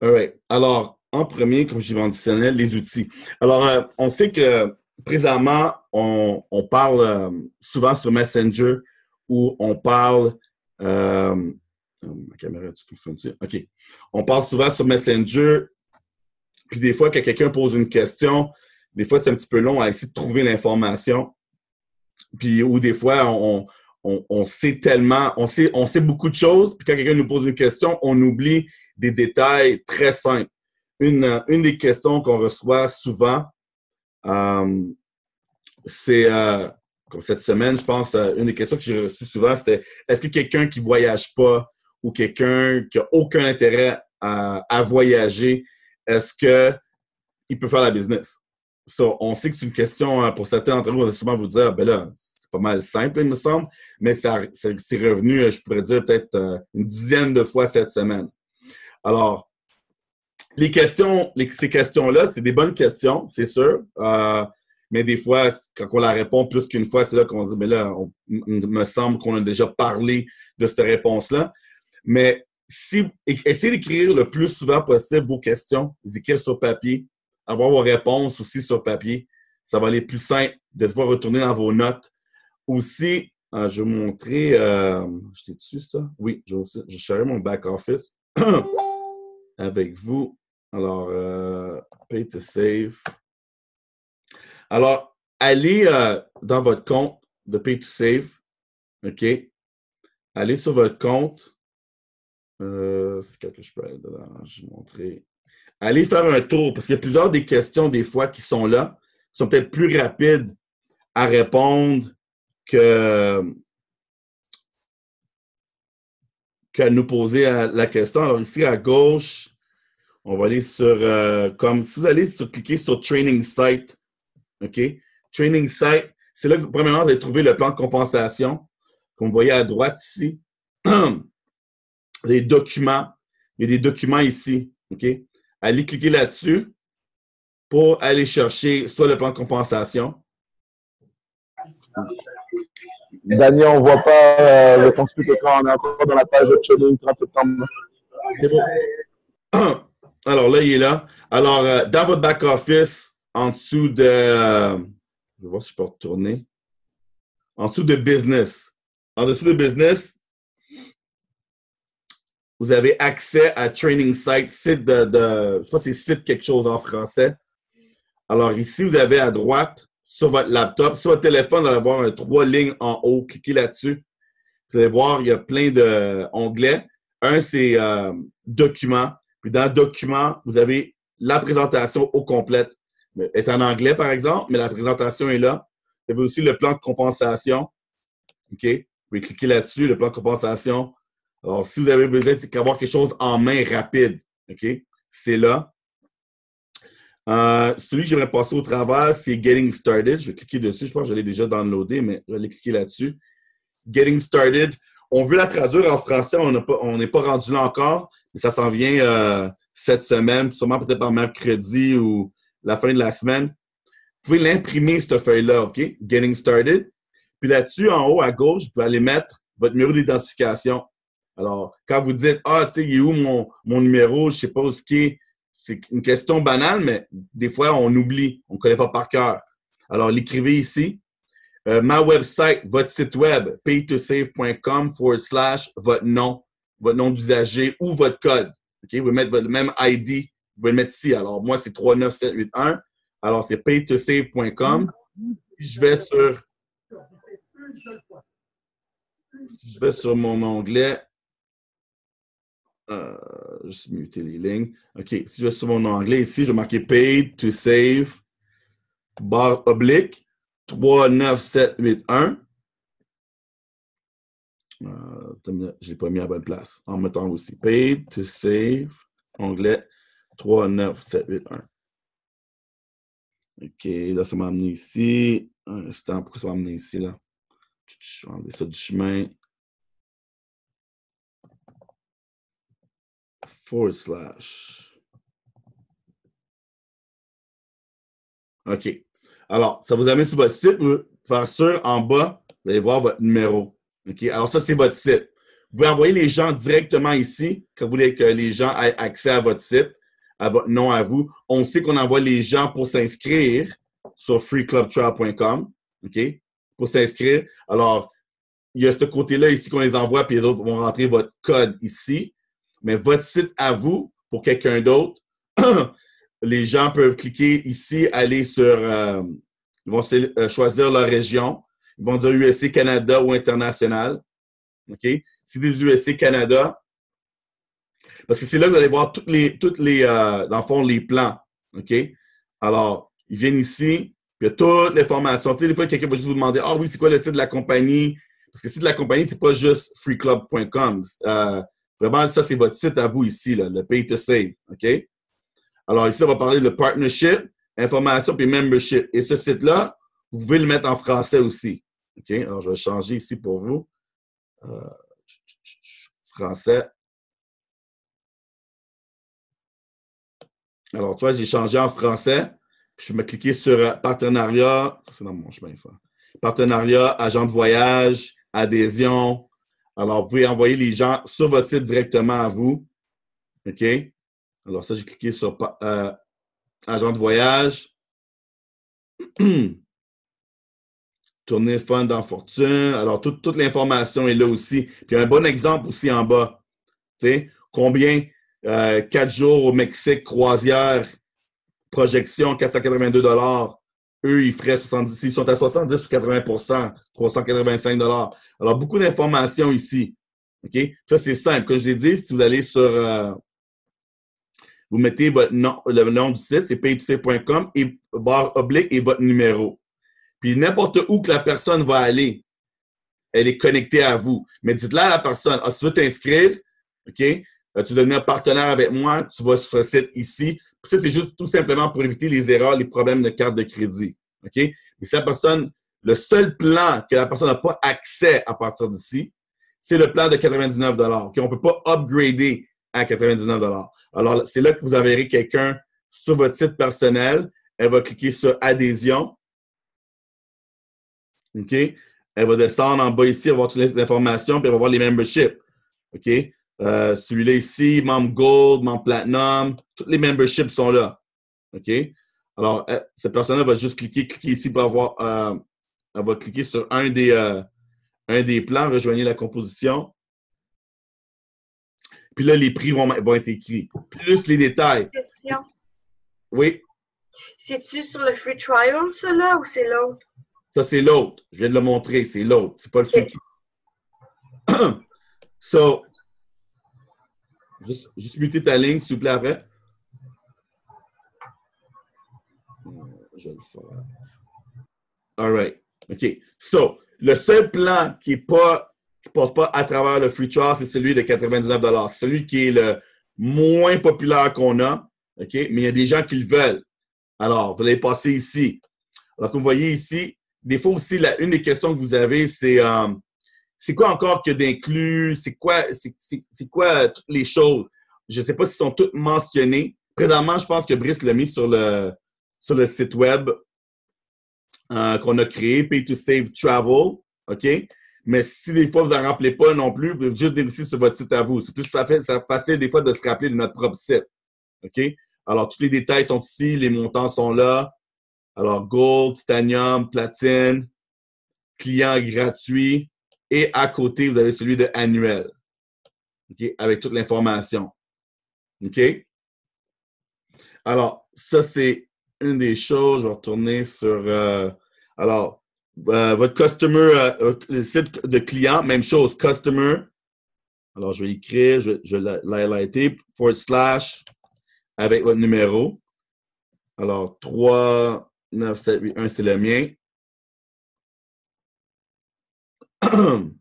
All right. Alors, en premier, comme je mentionnais, les outils. Alors, on sait que présentement, on parle souvent sur Messenger ou on parle. Ma caméra, tu fonctionnes-tu? OK. On parle souvent sur Messenger, puis des fois, quand quelqu'un pose une question, des fois, c'est un petit peu long à essayer de trouver l'information. Puis, ou des fois, on sait tellement, on sait beaucoup de choses, puis quand quelqu'un nous pose une question, on oublie des détails très simples. Une des questions qu'on reçoit souvent, euh, c'est, comme cette semaine, je pense, une des questions que j'ai reçues souvent, c'était est-ce que quelqu'un qui ne voyage pas ou quelqu'un qui n'a aucun intérêt à voyager, est-ce qu'il peut faire la business? So, on sait que c'est une question, pour certains d'entre nous, on va souvent vous dire, ben là, c'est pas mal simple, il me semble, mais c'est revenu, je pourrais dire, peut-être une dizaine de fois cette semaine. Alors, ces questions-là, c'est des bonnes questions, c'est sûr. Mais des fois, quand on la répond plus qu'une fois, c'est là qu'on dit, mais là, il me semble qu'on a déjà parlé de cette réponse-là. Mais essayez d'écrire le plus souvent possible vos questions, les écrire sur papier, avoir vos réponses aussi sur papier. Ça va aller plus simple de devoir retourner dans vos notes. Aussi, je vais vous montrer, je t'ai dessus ça? Oui, je vais share mon back-office avec vous. Alors, Pay to Save. Alors, allez dans votre compte de Pay to Save. OK? Allez sur votre compte. C'est quelque chose que je peux aller dedans. Je vais vous montrer. Allez faire un tour, parce qu'il y a plusieurs des questions, des fois, qui sont là, qui sont peut-être plus rapides à répondre qu'à nous poser la question. Alors, ici, à gauche, on va aller sur, comme si vous allez cliquer sur Training Site, OK? Training Site, c'est là que, premièrement, vous allez trouver le plan de compensation. Comme vous voyez à droite ici, des documents. Il y a des documents ici, OK? Allez cliquer là-dessus pour aller chercher soit le plan de compensation. Daniel, on ne voit pas le ton split écran. On est encore dans la page de training 30 septembre. C'est bon. Alors là, il est là. Alors, dans votre back-office, en dessous de... je vais voir si je peux retourner. En dessous de Business. En dessous de Business, vous avez accès à Training Site, site je sais pas si c'est site quelque chose en français. Alors ici, vous avez à droite, sur votre laptop, sur votre téléphone, vous allez avoir 3 lignes en haut. Cliquez là-dessus. Vous allez voir, il y a plein d'onglets. Un, c'est Documents. Puis dans Documents, vous avez la présentation au complète. Elle est en anglais, par exemple, mais la présentation est là. Vous avez aussi le plan de compensation. OK? Vous pouvez cliquer là-dessus, le plan de compensation. Alors, si vous avez besoin d'avoir quelque chose en main rapide, OK? C'est là. Celui que j'aimerais passer au travers, c'est Getting Started. Je vais cliquer dessus. Je pense que je l'ai déjà downloadé, mais je vais aller cliquer là-dessus. Getting Started. On veut la traduire en français. On n'est pas rendu là encore, mais ça s'en vient cette semaine, sûrement peut-être par mercredi ou la fin de la semaine. Vous pouvez l'imprimer, cette feuille-là, OK? Getting Started. Puis là-dessus, en haut à gauche, vous pouvez aller mettre votre numéro d'identification. Alors, quand vous dites, ah, tu sais, il est où mon numéro, je ne sais pas où ce qui est, c'est une question banale, mais des fois, on oublie, on ne connaît pas par cœur. Alors, l'écrivez ici. Ma website, votre site web, paytosave.com / votre nom d'usager ou votre code. Okay? Vous pouvez mettre votre même ID, vous pouvez le mettre ici. Alors, moi, c'est 39781. Alors, c'est paytosave.com. Je vais sur mon onglet. Juste muter les lignes. OK. Si je vais sur mon onglet ici, je vais marquer Paid to Save // 39781. Je ne l'ai pas mis à la bonne place. En mettant aussi Paid to Save, onglet 39781. OK, là, ça m'a amené ici. Un instant, pourquoi ça m'a amené ici, là? Je vais enlever ça du chemin. / OK. Alors, ça vous amène sur votre site. Vous faire sûr, en bas, vous allez voir votre numéro. OK? Alors, ça, c'est votre site. Vous pouvez envoyer les gens directement ici, quand vous voulez que les gens aient accès à votre site, à votre nom à vous. On sait qu'on envoie les gens pour s'inscrire sur freeclubtrial.com, OK? Pour s'inscrire. Alors, il y a ce côté-là ici qu'on les envoie, puis les autres vont rentrer votre code ici. Mais votre site à vous, pour quelqu'un d'autre, les gens peuvent cliquer ici, aller sur... ils vont choisir leur région. Ils vont dire USA, Canada ou international. OK? C'est des USA, Canada. Parce que c'est là que vous allez voir toutes les dans le fond, les plans. OK? Alors, ils viennent ici, puis il y a toute l'information. Tu sais, des fois, quelqu'un va juste vous demander, ah oui, c'est quoi le site de la compagnie? Parce que le site de la compagnie, c'est pas juste freeclub.com. Vraiment, ça, c'est votre site à vous ici, là, le Pay to Save. OK? Alors, ici, on va parler de partnership, information, puis membership. Et ce site-là, vous pouvez le mettre en français aussi. OK? Alors, je vais changer ici pour vous. Français. Alors, tu vois, j'ai changé en français. Puis je vais me cliquer sur partenariat. C'est dans mon chemin, ça. Partenariat, agent de voyage, adhésion. Alors, vous pouvez envoyer les gens sur votre site directement à vous. OK? Alors, ça, j'ai cliqué sur agent de voyage. Tourner fund en fortune. Alors, toute l'information est là aussi. Puis, un bon exemple aussi en bas. Tu sais, combien 4 jours au Mexique, croisière, projection, 482 $. Eux, ils feraient 70, ils sont à 70 ou 80 385 $. Alors, beaucoup d'informations ici. OK? Ça, c'est simple. Comme je l'ai dit, si vous allez sur... vous mettez votre nom, le nom du site, c'est paytosafe.com et barre oblique et votre numéro. Puis, n'importe où que la personne va aller, elle est connectée à vous. Mais dites-le à la personne, si tu veux t'inscrire, OK? Tu veux devenir partenaire avec moi, tu vas sur ce site ici. Puis ça, c'est juste tout simplement pour éviter les erreurs, les problèmes de carte de crédit. OK? Mais si la personne, le seul plan que la personne n'a pas accès à partir d'ici, c'est le plan de 99 $. OK? On ne peut pas upgrader à 99 $. Alors, c'est là que vous enverrez quelqu'un sur votre site personnel. Elle va cliquer sur adhésion. OK? Elle va descendre en bas ici, elle va voir toutes les informations, puis elle va voir les memberships. OK? Celui-là ici, membre Gold, membre Platinum, tous les memberships sont là. OK? Alors, cette personne-là va juste cliquer ici pour avoir, elle va cliquer sur un des plans, rejoignez la composition. Puis là, les prix vont être écrits. Plus les détails. Question. Oui? C'est-tu sur le free trial, ça, là, ou c'est l'autre? Ça, c'est l'autre. Je viens de le montrer. C'est l'autre. C'est pas le free trial. So, juste muter ta ligne, s'il vous plaît, après. Je vais le faire. All right. OK. So, le seul plan qui passe pas à travers le free trial, c'est celui de 99 $. C'est celui qui est le moins populaire qu'on a. OK? Mais il y a des gens qui le veulent. Alors, vous allez passer ici. Alors, comme vous voyez ici, des fois aussi, une des questions que vous avez, c'est quoi encore que d'inclus? C'est quoi toutes les choses? Je ne sais pas si sont toutes mentionnées. Présentement, je pense que Brice l'a mis sur le site web qu'on a créé, Pay to Save Travel. OK? Mais si des fois, vous n'en rappelez pas non plus, vous pouvez juste vérifier sur votre site à vous. C'est plus facile des fois de se rappeler de notre propre site. OK? Alors, tous les détails sont ici, les montants sont là. Alors, Gold, Titanium, Platine, client gratuit. Et à côté, vous avez celui de annuel. OK? Avec toute l'information. OK? Alors, ça, c'est une des choses. Je vais retourner sur... votre customer, le site de client, même chose, customer. Alors, je vais écrire, je vais l'highlighter, / avec votre numéro. Alors, 39781, c'est le mien. Je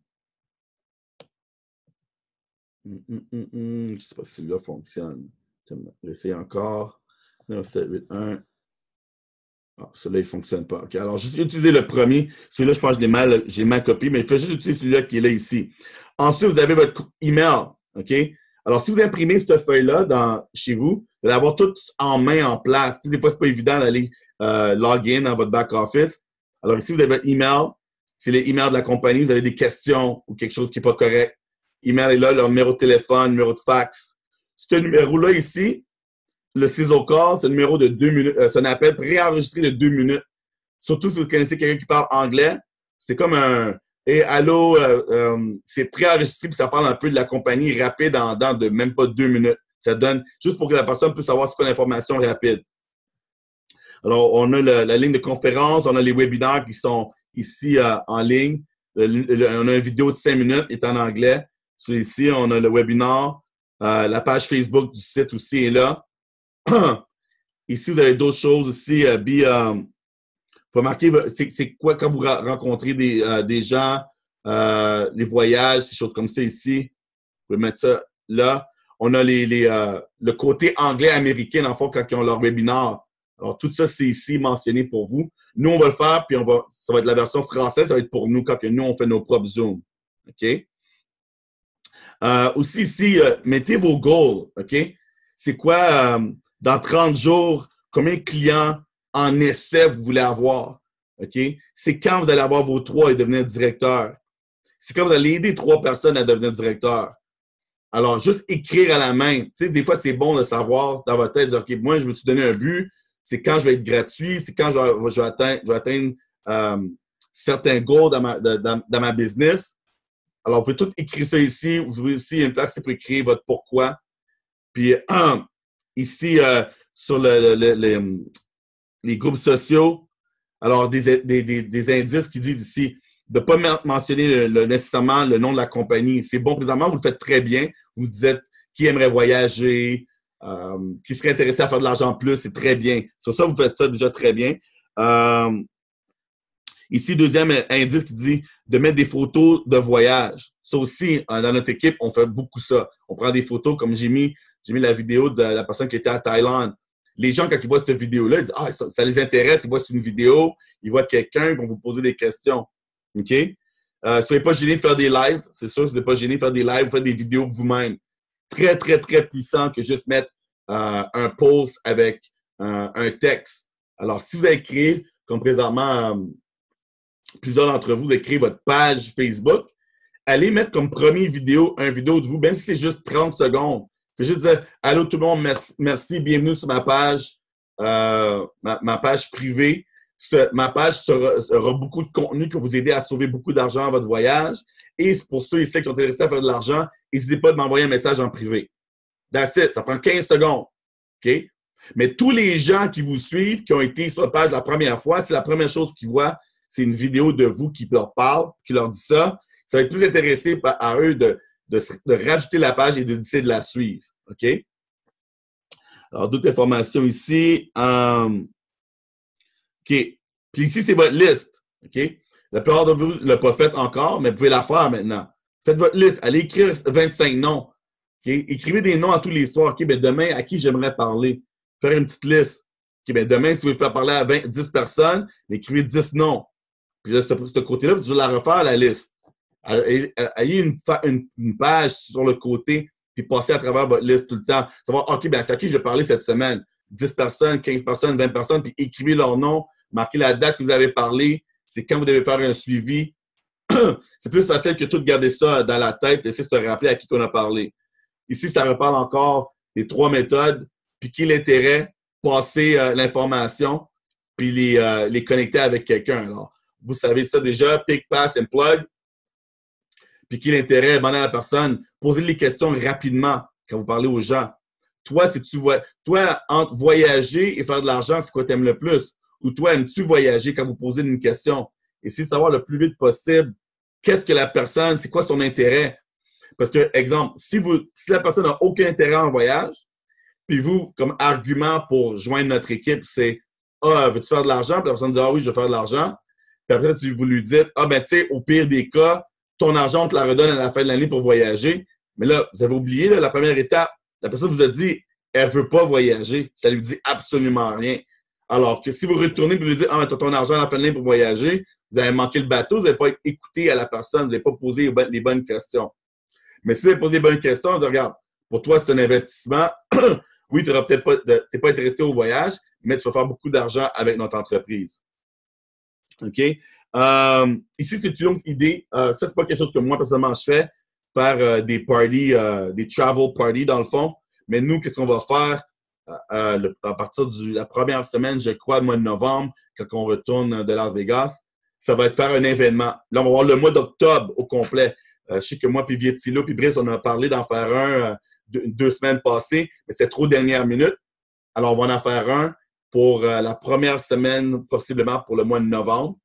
ne sais pas si celui-là fonctionne. Je vais essayer encore. 9781. Ah, celui-là, il ne fonctionne pas. OK. Alors, juste utiliser le premier. Celui-là, je pense que j'ai mal copié, mais il faut juste utiliser celui-là qui est là ici. Ensuite, vous avez votre email. OK? Alors, si vous imprimez cette feuille-là chez vous, vous allez avoir tout en main, en place. Des fois, ce n'est pas évident d'aller login dans votre back-office. Alors, ici, vous avez votre email. C'est les emails de la compagnie. Vous avez des questions ou quelque chose qui n'est pas correct. email est là, leur numéro de téléphone, numéro de fax. Ce numéro-là ici, le sizzle call, c'est un numéro de 2 minutes. C'est un appel préenregistré de 2 minutes. Surtout si vous connaissez quelqu'un qui parle anglais, c'est comme un « Hey, allô, c'est préenregistré puis ça parle un peu de la compagnie rapide en dedans de même pas 2 minutes. Ça donne juste pour que la personne puisse savoir c'est quoi l'information rapide. Alors, on a la ligne de conférence, on a les webinaires qui sont ici en ligne. On a une vidéo de 5 minutes, est en anglais. Ici, on a le webinaire. La page Facebook du site aussi est là. Ici, vous avez d'autres choses aussi. Faut marquer, c'est quoi quand vous rencontrez des gens, les voyages, ces choses comme ça ici. Vous pouvez mettre ça là. On a le côté anglais-américain, dans le fond, quand ils ont leur webinaire. Alors, tout ça, c'est ici mentionné pour vous. Nous, on va le faire, puis ça va être la version française, ça va être pour nous quand nous, on fait nos propres Zooms. OK? Aussi, ici, mettez vos goals. OK? C'est quoi, dans 30 jours, combien de clients en essai vous voulez avoir? OK? C'est quand vous allez avoir vos 3 et devenir directeur. C'est quand vous allez aider 3 personnes à devenir directeur. Alors, juste écrire à la main. Tu sais, des fois, c'est bon de savoir dans votre tête, dire, OK, moi, je me suis donné un but, c'est quand je vais être gratuit, c'est quand je vais atteindre certains goals dans ma business. Alors, vous pouvez tout écrire ça ici. Vous avez aussi une place pour écrire votre pourquoi. Puis, ici, sur les groupes sociaux, alors, des indices qui disent ici de ne pas mentionner nécessairement le nom de la compagnie. C'est bon, présentement, vous le faites très bien. Vous dites qui aimerait voyager, qui serait intéressé à faire de l'argent en plus, c'est très bien. Sur ça, vous faites ça déjà très bien. Ici, deuxième indice qui dit de mettre des photos de voyage. Ça aussi, dans notre équipe, on fait beaucoup ça. On prend des photos, comme j'ai mis la vidéo de la personne qui était à Thaïlande. Les gens, quand ils voient cette vidéo-là, ils disent « Ah, ça les intéresse, ils voient une vidéo, ils voient quelqu'un, ils vont vous poser des questions. » OK? Soyez pas gênés de faire des lives. C'est sûr, soyez pas gênés de faire des lives, vous faites des vidéos vous-même. Très, très, très puissant que juste mettre un post avec un texte. Alors, si vous avez créé, comme présentement, plusieurs d'entre vous, vous avez créé votre page Facebook, allez mettre comme première vidéo une vidéo de vous, même si c'est juste 30 secondes. Faites juste dire « Allô tout le monde, merci, bienvenue sur ma page, ma page privée. » Ma page aura beaucoup de contenu qui va vous aider à sauver beaucoup d'argent à votre voyage. Et pour ceux ici qui sont intéressés à faire de l'argent, n'hésitez pas à m'envoyer un message en privé. That's it. Ça prend 15 secondes. OK? Mais tous les gens qui vous suivent, qui ont été sur la page la première fois, c'est la première chose qu'ils voient, c'est une vidéo de vous qui leur parle, qui leur dit ça. Ça va être plus intéressé à eux de rajouter la page et d'essayer de la suivre. OK? Alors, d'autres informations ici. OK. Puis ici, c'est votre liste. OK? La plupart de vous ne l'ont pas fait encore, mais vous pouvez la faire maintenant. Faites votre liste. Allez écrire 25 noms. OK? Écrivez des noms à tous les soirs. OK? Ben demain, à qui j'aimerais parler? Faire une petite liste. OK? Ben demain, si vous voulez faire parler à 10 personnes, écrivez 10 noms. Puis de ce côté-là, vous devez la refaire, la liste. Ayez une page sur le côté, puis passez à travers votre liste tout le temps. Savoir, OK, ben c'est à qui je vais parler cette semaine? 10 personnes, 15 personnes, 20 personnes, puis écrivez leur nom. Marquez la date que vous avez parlé. C'est quand vous devez faire un suivi. C'est plus facile que tout garder ça dans la tête et essayer de se rappeler à qui on a parlé. Ici, ça reparle encore des 3 méthodes. Piquer l'intérêt, passer l'information, puis les connecter avec quelqu'un. Alors, vous savez ça déjà. Pick, pass and plug. Piquer l'intérêt, demander à la personne. Poser les questions rapidement quand vous parlez aux gens. Toi, entre voyager et faire de l'argent, c'est quoi tu aimes le plus? Ou toi, aimes-tu voyager quand vous posez une question? Essayez de savoir le plus vite possible qu'est-ce que la personne, c'est quoi son intérêt. Parce que, exemple, si la personne n'a aucun intérêt en voyage, puis vous, comme argument pour joindre notre équipe, c'est « Ah, veux-tu faire de l'argent? » Puis la personne dit « Ah oui, je veux faire de l'argent. » Puis après, vous lui dites « Ah, ben tu sais, au pire des cas, ton argent, on te la redonne à la fin de l'année pour voyager. » Mais là, vous avez oublié la première étape. La personne vous a dit « Elle ne veut pas voyager. » Ça lui dit absolument rien. Alors que si vous retournez et vous lui dites « Ah, mais tu as ton argent à la fin de l'année pour voyager », vous avez manqué le bateau, vous n'avez pas écouté à la personne, vous n'avez pas posé les bonnes questions. Mais si vous avez posé les bonnes questions, vous dites « Regarde, pour toi, c'est un investissement. Oui, tu n'es pas intéressé au voyage, mais tu vas faire beaucoup d'argent avec notre entreprise. » OK? Ici, c'est une autre idée. Ça, c'est pas quelque chose que moi, personnellement, je fais. faire des parties, des travel parties dans le fond. Mais nous, qu'est-ce qu'on va faire à partir de la première semaine, je crois, le mois de novembre, quand on retourne de Las Vegas? Ça va être faire un événement. Là, on va voir le mois d'octobre au complet. Je sais que moi, puis Vietilo, puis Brice, on a parlé d'en faire un 2 semaines passées, mais c'était trop dernière minute. Alors, on va en faire un pour la première semaine, possiblement pour le mois de novembre.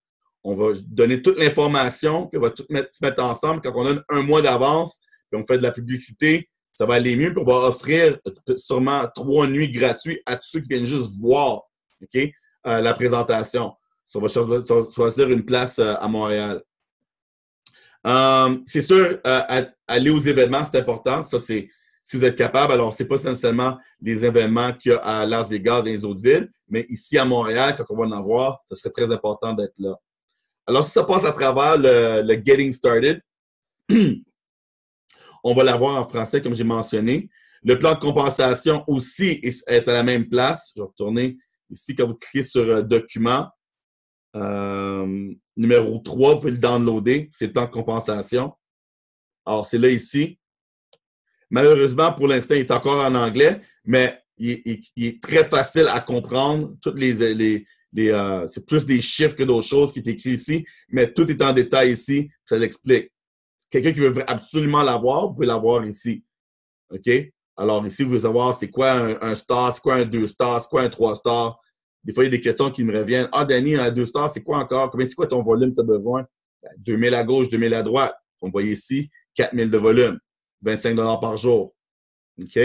On va donner toute l'information, puis on va tout se mettre ensemble. Quand on donne un mois d'avance, puis on fait de la publicité, ça va aller mieux. Puis on va offrir sûrement 3 nuits gratuites à tous ceux qui viennent juste voir, OK, la présentation. On va choisir une place à Montréal. C'est sûr, aller aux événements, c'est important. Ça, c'est si vous êtes capable. Alors, c'est pas nécessairement les événements qu'il y a à Las Vegas et les autres villes, mais ici à Montréal, quand on va en avoir, ce serait très important d'être là. Alors, si ça passe à travers le Getting Started, on va l'avoir en français, comme j'ai mentionné. Le plan de compensation aussi est à la même place. Je vais retourner ici. Quand vous cliquez sur Documents, numéro 3, vous pouvez le downloader. C'est le plan de compensation. Alors, c'est là ici. Malheureusement, pour l'instant, il est encore en anglais, mais il est très facile à comprendre. Toutes c'est plus des chiffres que d'autres choses qui est écrit ici, mais tout est en détail ici. Ça l'explique. Quelqu'un qui veut absolument l'avoir, vous pouvez l'avoir ici. OK? Alors, ici, vous voulez savoir c'est quoi un star, c'est quoi un 2 stars, c'est quoi un 3 stars. Des fois, il y a des questions qui me reviennent. Ah, Danny, un 2 stars, c'est quoi encore? C'est quoi ton volume que tu as besoin? 2000 à gauche, 2000 à droite. Vous voyez ici, 4000 de volume. 25 $ par jour. OK?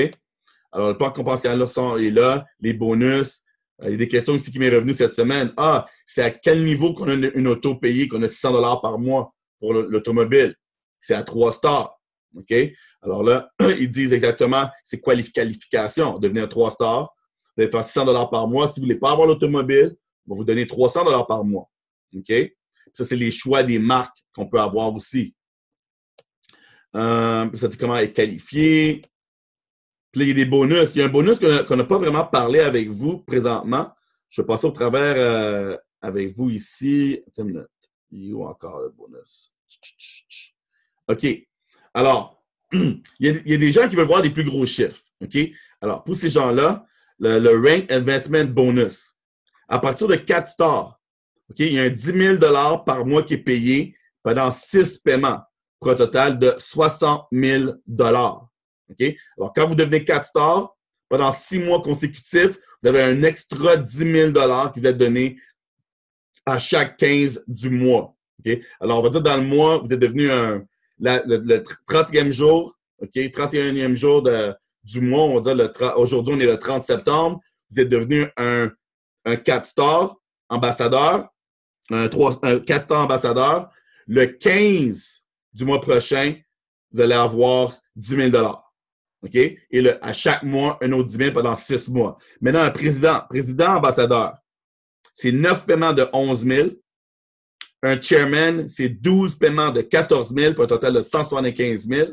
Alors, le plan de compensation est là, les bonus. Il y a des questions ici qui m'est revenu cette semaine. Ah, c'est à quel niveau qu'on a une auto payée, qu'on a 600 $ par mois pour l'automobile? C'est à 3 stars. OK? Alors là, ils disent exactement c'est quoi les qualifications. Devenir 3 stars, vous allez faire 600 $ par mois. Si vous ne voulez pas avoir l'automobile, on va vous donner 300 $ par mois. OK? Ça, c'est les choix des marques qu'on peut avoir aussi. Ça dit comment être qualifié. Puis là, il y a des bonus. Il y a un bonus qu'on n'a pas vraiment parlé avec vous présentement. Je vais passer au travers avec vous ici. Attends une minute. Il est où encore le bonus? OK. Alors, il y a des gens qui veulent voir des plus gros chiffres. OK? Alors, pour ces gens-là, le Rank Investment Bonus, à partir de 4 stars, OK, il y a un 10 000 $ par mois qui est payé pendant 6 paiements pour un total de 60 000 $. OK? Alors, quand vous devenez 4 stars, pendant 6 mois consécutifs, vous avez un extra 10 000 $ qui vous est donné à chaque 15 du mois. OK? Alors, on va dire dans le mois, vous êtes devenu le 30e jour, OK? 31e jour du mois, on va dire aujourd'hui, on est le 30 septembre. Vous êtes devenu un 4 stars ambassadeur, un 4 stars ambassadeur. Le 15 du mois prochain, vous allez avoir 10 000 $. OK? Et à chaque mois, un autre 10 000 pendant 6 mois. Maintenant, un président ambassadeur, c'est 9 paiements de 11 000. Un chairman, c'est 12 paiements de 14 000 pour un total de 175 000.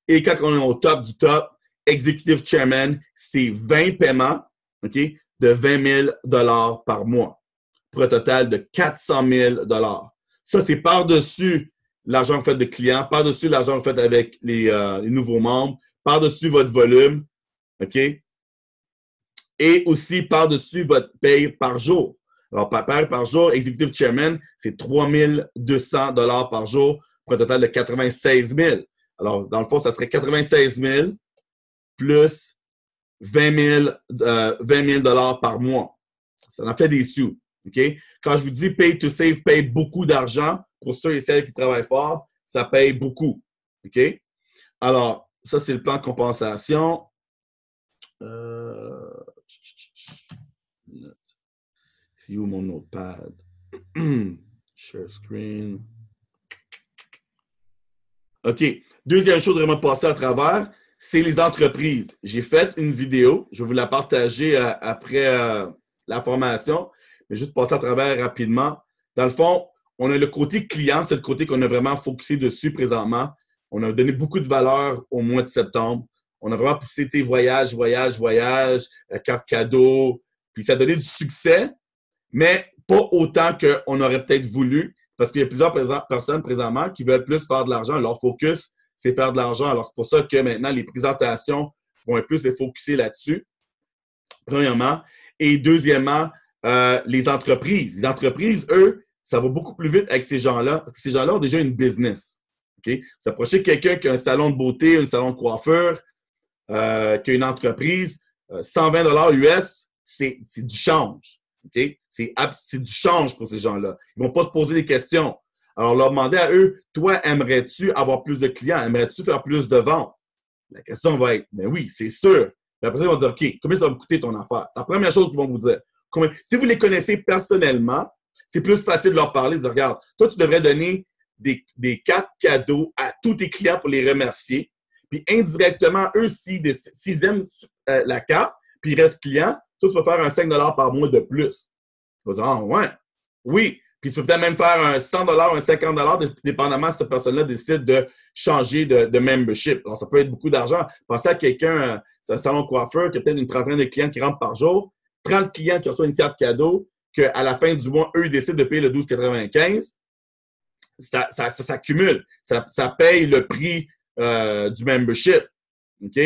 Et quand on est au top du top, executive chairman, c'est 20 paiements, OK, de 20 000 $ par mois pour un total de 400 000 $. Ça, c'est par-dessus l'argent que vous faites de clients, par-dessus l'argent que vous faites avec les nouveaux membres, par-dessus votre volume, OK? Et aussi par-dessus votre paye par jour. Alors, paye par jour, Executive Chairman, c'est 3 200 $ par jour pour un total de 96 000. Alors, dans le fond, ça serait 96 000 plus 20 000 $ par mois. Ça en fait des sous. OK? Quand je vous dis pay to save, paye beaucoup d'argent pour ceux et celles qui travaillent fort, ça paye beaucoup. OK? Alors, ça, c'est le plan de compensation. C'est où mon notepad? Share screen. OK. Deuxième chose vraiment passer à travers, c'est les entreprises. J'ai fait une vidéo. Je vais vous la partager après la formation, mais juste passer à travers rapidement. Dans le fond, on a le côté client, c'est le côté qu'on a vraiment focusé dessus présentement. On a donné beaucoup de valeur au mois de septembre. On a vraiment poussé, tu sais, voyage, carte cadeau. Puis ça a donné du succès, mais pas autant qu'on aurait peut-être voulu, parce qu'il y a plusieurs personnes présentement qui veulent plus faire de l'argent. Leur focus, c'est faire de l'argent. Alors, c'est pour ça que maintenant, les présentations vont un peu se focusser là-dessus, premièrement. Et deuxièmement, les entreprises. Les entreprises, eux, ça va beaucoup plus vite avec ces gens-là, parce que ces gens-là ont déjà une business. Okay? Vous approchez quelqu'un qui a un salon de beauté, un salon de coiffure, qui a une entreprise, 120 $ US, c'est du change. Okay? C'est du change pour ces gens-là. Ils ne vont pas se poser des questions. Alors, leur demander à eux, toi, aimerais-tu avoir plus de clients? Aimerais-tu faire plus de ventes? La question va être, ben oui, c'est sûr. Puis après ça, ils vont dire, OK, combien ça va me coûter ton affaire? C'est la première chose qu'ils vont vous dire. Si vous les connaissez personnellement, c'est plus facile de leur parler, de dire, regarde, toi, tu devrais donner des 4 cadeaux à tous tes clients pour les remercier. Puis indirectement, eux, s'ils aiment la carte, puis ils restent clients, toi, tu vas faire un 5 $ par mois de plus. Tu vas dire, ah, ouais, oui. Puis tu peux peut-être même faire un 100 $, un 50 $, dépendamment si cette personne-là décide de changer de membership. Alors, ça peut être beaucoup d'argent. Pensez à quelqu'un, c'est un salon de coiffeur, qui a peut-être une trentaine de clients qui rentrent par jour, 30 clients qui reçoivent une carte cadeau, qu'à la fin du mois, eux, ils décident de payer le 12,95. Ça s'accumule. Ça paye le prix du membership. OK?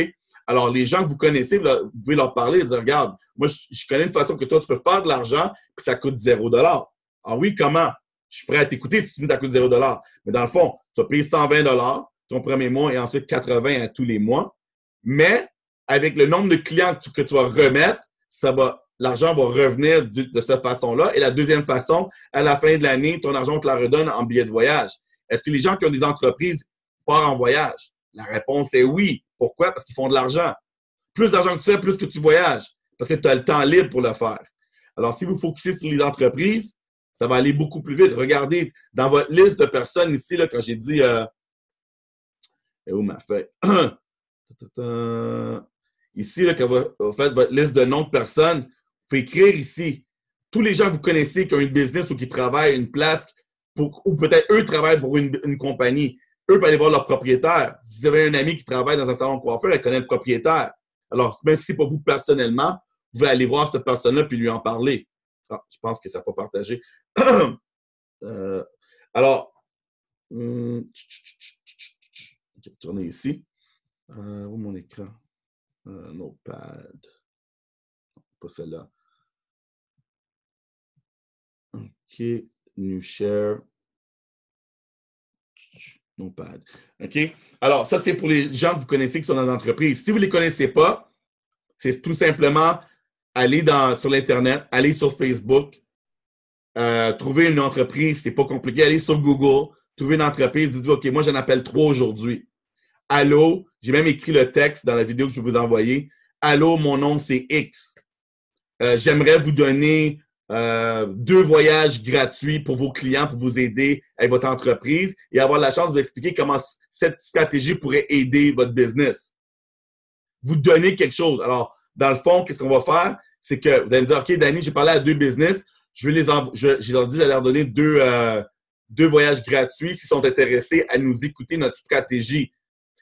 Alors, les gens que vous connaissez, vous pouvez leur parler et dire, regarde, moi, je connais une façon que toi, tu peux faire de l'argent, puis ça coûte 0 $. Ah oui, comment? Je suis prêt à t'écouter si tu dis que ça coûte 0 $. Mais dans le fond, tu vas payer 120 $ ton premier mois et ensuite 80 à tous les mois. Mais avec le nombre de clients que tu vas remettre, l'argent va revenir de cette façon-là. Et la deuxième façon, à la fin de l'année, ton argent te la redonne en billets de voyage. Est-ce que les gens qui ont des entreprises partent en voyage? La réponse est oui. Pourquoi? Parce qu'ils font de l'argent. Plus d'argent que tu fais, plus que tu voyages. Parce que tu as le temps libre pour le faire. Alors, si vous focussez sur les entreprises, ça va aller beaucoup plus vite. Regardez, dans votre liste de personnes ici, là, quand j'ai dit... où ma feuille? Ici, là, quand vous faites votre liste de noms de personnes, vous pouvez écrire ici tous les gens que vous connaissez qui ont une business ou qui travaillent à une place, ou peut-être eux travaillent pour une compagnie. Eux peuvent aller voir leur propriétaire. Si vous avez un ami qui travaille dans un salon de coiffeur, elle connaît le propriétaire. Alors, même si ce n'est pas vous personnellement, vous pouvez aller voir cette personne-là puis lui en parler. Ah, je pense que ça n'a pas partagé. Alors, je vais retourner ici. Où est mon écran? Notepad. Pas celle-là. OK. New share. Notepad. OK? Alors, ça, c'est pour les gens que vous connaissez qui sont dans l'entreprise. Si vous ne les connaissez pas, c'est tout simplement aller sur l'Internet, aller sur Facebook, trouver une entreprise, c'est pas compliqué, aller sur Google, trouver une entreprise, dites-vous, OK, moi, j'en appelle 3 aujourd'hui. Allô, j'ai même écrit le texte dans la vidéo que je vais vous envoyer. Allô, mon nom, c'est X. J'aimerais vous donner 2 voyages gratuits pour vos clients, pour vous aider avec votre entreprise et avoir la chance de vous expliquer comment cette stratégie pourrait aider votre business. Vous donnez quelque chose. Alors, dans le fond, qu'est-ce qu'on va faire? C'est que vous allez me dire, OK, Danny, j'ai parlé à 2 business. Je leur dis, j'allais leur donner 2 voyages gratuits s'ils sont intéressés à nous écouter notre stratégie.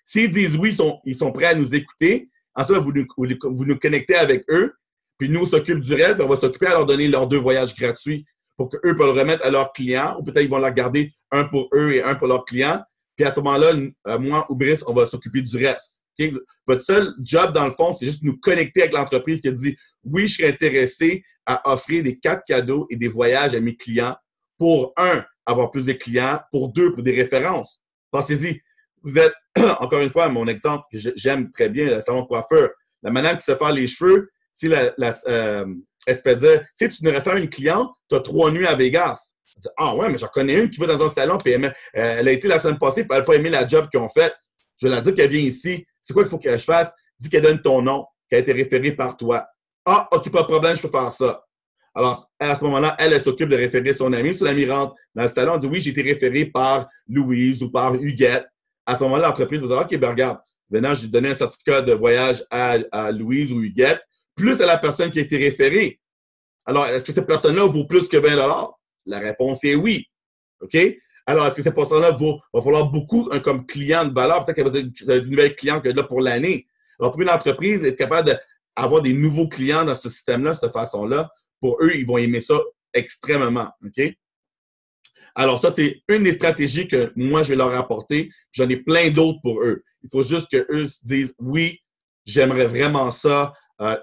S'ils disent oui, ils sont prêts à nous écouter, ensuite, vous nous connectez avec eux, puis nous, on s'occupe du reste, on va s'occuper à leur donner leurs 2 voyages gratuits pour qu'eux peuvent le remettre à leurs clients, ou peut-être ils vont leur garder un pour eux et un pour leurs clients. Puis à ce moment-là, moi ou Brice, on va s'occuper du reste. Okay? Votre seul job, dans le fond, c'est juste nous connecter avec l'entreprise qui a dit « Oui, je serais intéressé à offrir des 4 cadeaux et des voyages à mes clients pour 1, avoir plus de clients, pour 2, pour des références. » Pensez-y, vous êtes, encore une fois, mon exemple que j'aime très bien, le salon de coiffeur. La madame qui se fait les cheveux, si elle se fait dire « Si tu nous réfères une cliente, tu as 3 nuits à Vegas. » Elle dit « Ah ouais, mais j'en connais une qui va dans un salon, puis elle a été la semaine passée, puis elle n'a pas aimé la job qu'ils ont faite. Je vais la dire qu'elle vient ici. C'est quoi qu'il faut que je fasse? Dis qu'elle donne ton nom, qu'elle a été référée par toi. Ah, OK, pas de problème, je peux faire ça. » Alors, à ce moment-là, elle s'occupe de référer son ami. Si l'ami rentre dans le salon, elle dit « Oui, j'ai été référé par Louise ou par Huguette. » À ce moment-là, l'entreprise va dire « OK, ben regarde, maintenant, j'ai donné un certificat de voyage à Louise ou Huguette, plus à la personne qui a été référée. Alors, est-ce que cette personne-là vaut plus que 20 $? La réponse est oui. OK? Alors, est-ce que cette personne-là va falloir beaucoup comme client de valeur? Peut-être qu'elle va être une nouvelle cliente qui est là pour l'année. Alors, pour une entreprise, être capable d'avoir des nouveaux clients dans ce système-là, de cette façon-là, pour eux, ils vont aimer ça extrêmement. OK? Alors, ça, c'est une des stratégies que moi, je vais leur apporter. J'en ai plein d'autres pour eux. Il faut juste qu'eux se disent, oui, j'aimerais vraiment ça.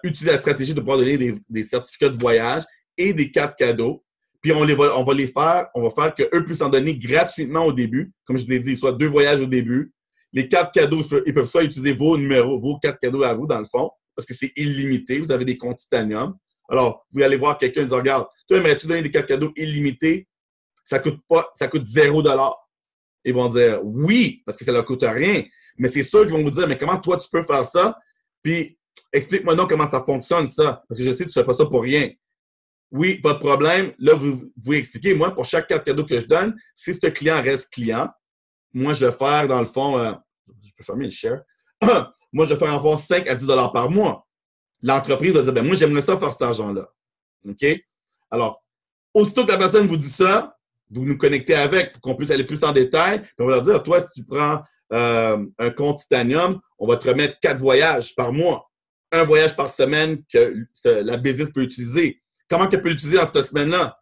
Utiliser la stratégie de pouvoir donner des certificats de voyage et des cartes cadeaux. Puis, on va les faire, on va faire qu'eux puissent en donner gratuitement au début. Comme je l'ai dit, soit 2 voyages au début. Les cartes cadeaux, ils peuvent soit utiliser vos numéros, vos cartes cadeaux à vous, dans le fond, parce que c'est illimité. Vous avez des comptes Titanium. Alors, vous allez voir quelqu'un et dire, regarde, toi, aimerais-tu donner des cartes cadeaux illimités? Ça coûte 0$. Ils vont dire oui, parce que ça ne leur coûte rien. Mais c'est sûr qu'ils vont vous dire, mais comment toi, tu peux faire ça? Puis, explique-moi donc comment ça fonctionne, ça. Parce que je sais que tu ne fais pas ça pour rien. Oui, pas de problème. Là, vous expliquez, moi, pour chaque carte cadeau que je donne, si ce client reste client, moi, je vais faire, dans le fond, je peux fermer le share. Moi, je vais faire en fond 5 à 10$ par mois. L'entreprise va dire, ben moi, j'aimerais ça faire cet argent-là. OK? Alors, aussitôt que la personne vous dit ça, vous nous connectez avec pour qu'on puisse aller plus en détail. Puis on va leur dire, toi, si tu prends un compte Titanium, on va te remettre 4 voyages par mois. 1 voyage par semaine que la business peut utiliser. Comment qu'elle peut l'utiliser dans cette semaine-là?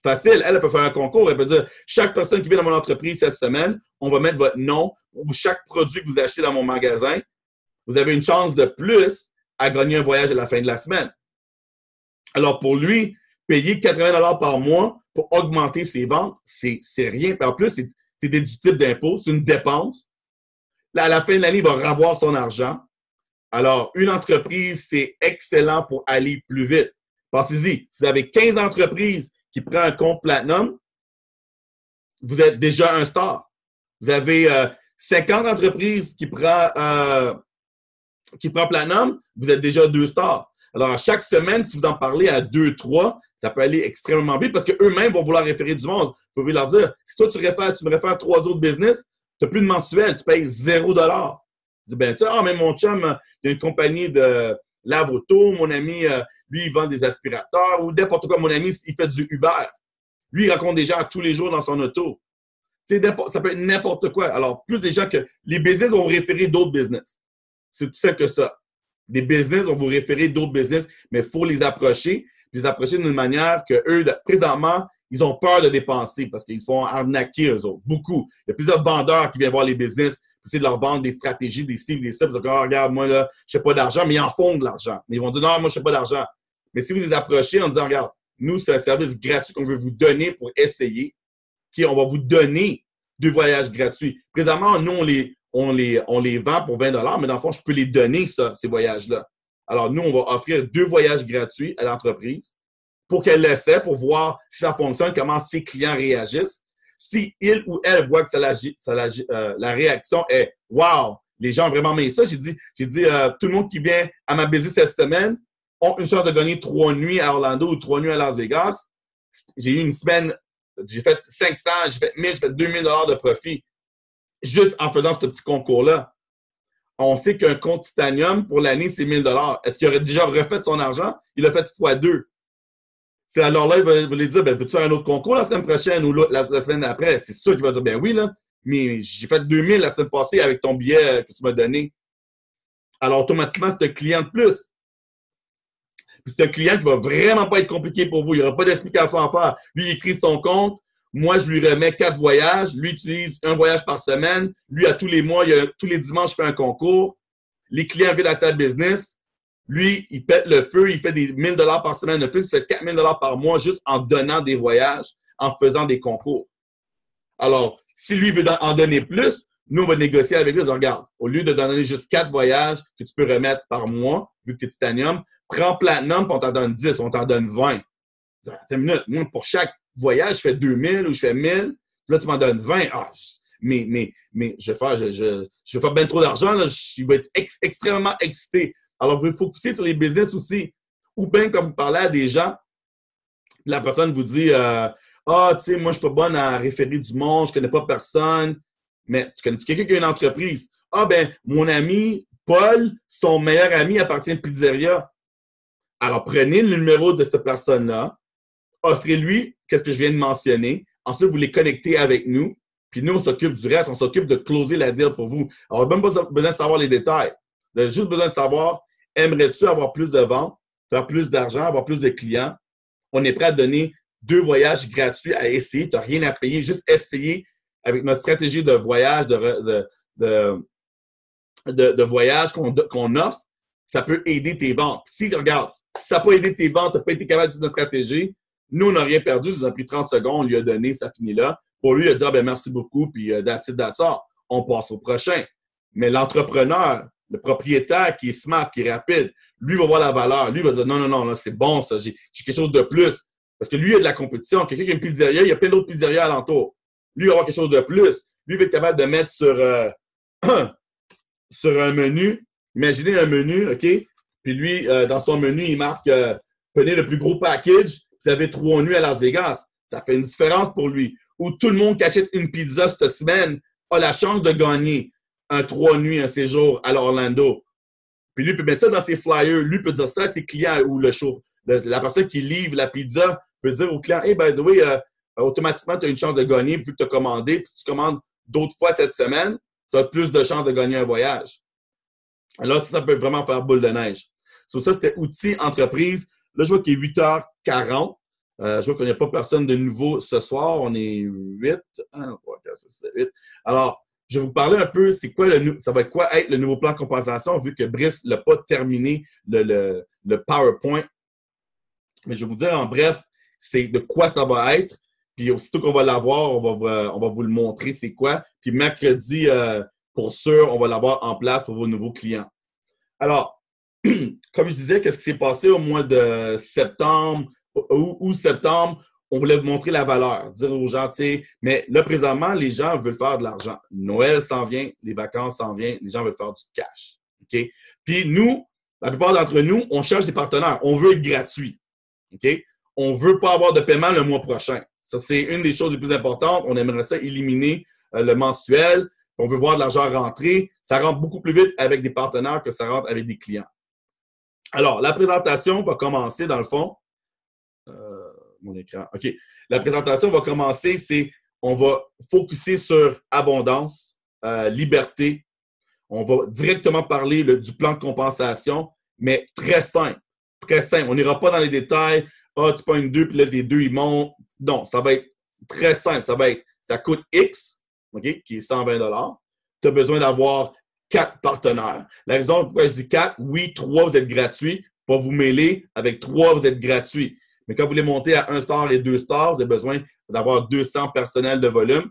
Facile. Elle peut faire un concours. Elle peut dire, chaque personne qui vient dans mon entreprise cette semaine, on va mettre votre nom ou chaque produit que vous achetez dans mon magasin. Vous avez une chance de plus à gagner un voyage à la fin de la semaine. Alors, pour lui, payer 80$ par mois pour augmenter ses ventes, c'est rien. En plus, c'est déductible d'impôt, c'est une dépense. Là, à la fin de l'année, il va revoir son argent. Alors, une entreprise, c'est excellent pour aller plus vite. Pensez-y, si vous avez 15 entreprises qui prennent un compte Platinum, vous êtes déjà un star. Vous avez 50 entreprises qui prennent Platinum, vous êtes déjà 2 stars. Alors, à chaque semaine, si vous en parlez à 2, 3, ça peut aller extrêmement vite parce qu'eux-mêmes vont vouloir référer du monde. Vous pouvez leur dire, si toi, tu me réfères 3 autres business, tu n'as plus de mensuel, tu payes 0$. Tu dis, ben, tu sais, mais mon chum, il y a une compagnie de lave-auto, mon ami, lui, il vend des aspirateurs ou n'importe quoi. Mon ami, il fait du Uber. Lui, il rencontre des gens tous les jours dans son auto. Ça peut être n'importe quoi. Alors, plus des gens que les business vont référer d'autres business. C'est tout simple que ça. Des business vont vous référer d'autres business, mais il faut les approcher d'une manière que eux, présentement, ils ont peur de dépenser parce qu'ils se font arnaquer, eux autres. Beaucoup. Il y a plusieurs vendeurs qui viennent voir les business pour essayer de leur vendre des stratégies, des cibles, des cibles. Ils disent, oh, regarde, moi, là, je n'ai pas d'argent, mais ils en font de l'argent. Mais ils vont dire, non, moi, je n'ai pas d'argent. Mais si vous les approchez en disant, regarde, nous, c'est un service gratuit qu'on veut vous donner pour essayer, on va vous donner 2 voyages gratuits. Présentement, nous, on les vend pour 20$, mais dans le fond, je peux les donner, ces voyages-là. Alors, nous, on va offrir 2 voyages gratuits à l'entreprise pour qu'elle l'essaie, pour voir si ça fonctionne, comment ses clients réagissent. Si il ou elle voit que la réaction est « Wow! Les gens ont vraiment aimé ça. » J'ai dit tout le monde qui vient à ma business cette semaine ont une chance de gagner 3 nuits à Orlando ou 3 nuits à Las Vegas. J'ai eu une semaine, j'ai fait 500, j'ai fait 1000, j'ai fait 2000$ de profit juste en faisant ce petit concours-là. On sait qu'un compte Titanium, pour l'année, c'est 1000$. Est-ce qu'il aurait déjà refait son argent? Il l'a fait x2. Alors là, il va lui dire, ben, veux-tu faire un autre concours la semaine prochaine ou la semaine d'après? C'est sûr qu'il va dire, ben oui, là, mais j'ai fait 2000 la semaine passée avec ton billet que tu m'as donné. Alors, automatiquement, c'est un client de plus. Puis c'est un client qui va vraiment pas être compliqué pour vous. Il n'y aura pas d'explication à faire. Lui, il écrit son compte. Moi, je lui remets 4 voyages. Lui, utilise 1 voyage par semaine. Lui, à tous les mois, tous les dimanches, je fais un concours. Les clients viennent à sa business. Lui, il pète le feu. Il fait des 1000$ par semaine de plus. Il fait 4000$ par mois juste en donnant des voyages, en faisant des concours. Alors, si lui veut en donner plus, nous, on va négocier avec lui. Regarde, au lieu de donner juste 4 voyages que tu peux remettre par mois, vu que tu es Titanium, prends Platinum et on t'en donne 10, on t'en donne 20. Attends une minute. Moi, pour chaque voyage, je fais 2000 ou je fais 1000. Là, tu m'en donnes 20. Ah, mais je vais faire bien trop d'argent. Là. Je vais être extrêmement excité. Alors, vous focuser sur les business aussi. Ou bien quand vous parlez à des gens, la personne vous dit tu sais, moi, je suis pas bonne à référer du monde, je connais pas personne. Mais tu connais quelqu'un qui a une entreprise? Ah, ben, mon ami Paul, son meilleur ami appartient à une pizzeria. Alors, prenez le numéro de cette personne-là, offrez-lui qu'est-ce que je viens de mentionner. Ensuite, vous les connectez avec nous. Puis nous, on s'occupe du reste. On s'occupe de closer la deal pour vous. Alors, on n'a même pas besoin de savoir les détails. Vous avez juste besoin de savoir, aimerais-tu avoir plus de ventes, faire plus d'argent, avoir plus de clients? On est prêt à donner 2 voyages gratuits à essayer. Tu n'as rien à payer. Juste essayer avec notre stratégie de voyage, de voyage qu'on offre. Ça peut aider tes ventes. Si, regarde, si ça n'a pas aidé tes ventes, tu n'as pas été capable de notre stratégie, nous, on n'a rien perdu. Ça nous a pris 30 secondes, on lui a donné, ça finit là. Pour lui, il a dit, ben merci beaucoup, puis that's it, that's all. On passe au prochain. Mais l'entrepreneur, le propriétaire qui est smart, qui est rapide, lui va voir la valeur. Lui va dire, non, là, c'est bon, ça, j'ai quelque chose de plus. Parce que lui, il a de la compétition. Quelqu'un qui a une pizzeria, il y a plein d'autres pizzerias alentour. Lui, il va avoir quelque chose de plus. Lui, il va être capable de mettre sur un menu. Imaginez un menu, OK? Puis lui, dans son menu, il marque prenez le plus gros package, vous avez 3 nuits à Las Vegas. Ça fait une différence pour lui. Ou tout le monde qui achète une pizza cette semaine a la chance de gagner un 3 nuits, un séjour à l'Orlando. Puis lui peut mettre ça dans ses flyers. Lui peut dire ça à ses clients ou la personne qui livre la pizza peut dire au client, hey, by the way, automatiquement, tu as une chance de gagner vu que tu as commandé. Puis si tu commandes d'autres fois cette semaine, tu as plus de chances de gagner un voyage. Alors, ça peut vraiment faire boule de neige. Sur ça, c'était outils entreprise. Là, je vois qu'il est 8h40. Je vois qu'il n'y a pas personne de nouveau ce soir. On est 8. 1, 3, 4, 6, 7, 8. Alors, je vais vous parler un peu, ça va être quoi être le nouveau plan de compensation, vu que Brice n'a pas terminé le PowerPoint. Mais je vais vous dire en bref, c'est de quoi ça va être. Puis aussitôt qu'on va l'avoir, on va vous le montrer c'est quoi. Puis mercredi, pour sûr, on va l'avoir en place pour vos nouveaux clients. Alors, comme je disais, qu'est-ce qui s'est passé au mois de septembre ou septembre? On voulait vous montrer la valeur, dire aux gens, tu sais, mais là, présentement, les gens veulent faire de l'argent. Noël s'en vient, les vacances s'en viennent, les gens veulent faire du cash. OK? Puis nous, la plupart d'entre nous, on cherche des partenaires. On veut être gratuit. OK? On ne veut pas avoir de paiement le mois prochain. Ça, c'est une des choses les plus importantes. On aimerait ça éliminer le mensuel. On veut voir de l'argent rentrer. Ça rentre beaucoup plus vite avec des partenaires que ça rentre avec des clients. Alors, la présentation va commencer dans le fond. Mon écran. OK. La présentation va commencer, on va focuser sur abondance, liberté. On va directement parler du plan de compensation, mais très simple. Très simple. On n'ira pas dans les détails. Ah, tu pognes 2, puis là, les 2, ils montent. Non, ça va être très simple. Ça coûte X, OK, qui est 120 $. Tu as besoin d'avoir 4 partenaires. La raison pourquoi je dis 4, oui, 3, vous êtes gratuits. Pas vous mêler. Avec 3, vous êtes gratuits. Mais quand vous voulez monter à 1 star et 2 stars, vous avez besoin d'avoir 200 personnels de volume.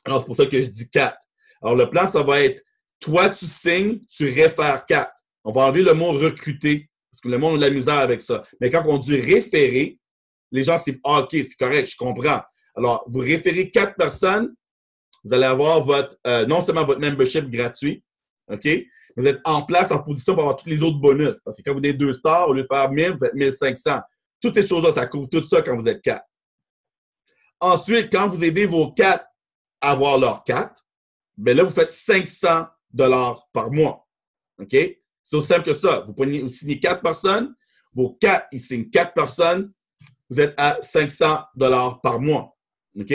Alors, c'est pour ça que je dis 4. Alors, le plan, ça va être, toi, tu signes, tu réfères 4. On va enlever le mot recruter, parce que le monde a de la misère avec ça. Mais quand on dit référer, les gens, c'est OK, c'est correct, je comprends. Alors, vous référez 4 personnes, vous allez avoir non seulement votre membership gratuit, OK? Vous êtes en place, en position pour avoir tous les autres bonus. Parce que quand vous êtes 2 stars, au lieu de faire 1000, vous faites 1500. Toutes ces choses-là, ça couvre tout ça quand vous êtes 4. Ensuite, quand vous aidez vos 4 à avoir leurs 4, bien là, vous faites 500 $ par mois. OK? C'est aussi simple que ça. Vous signez 4 personnes, vos 4, ils signent 4 personnes, vous êtes à 500 $ par mois. OK?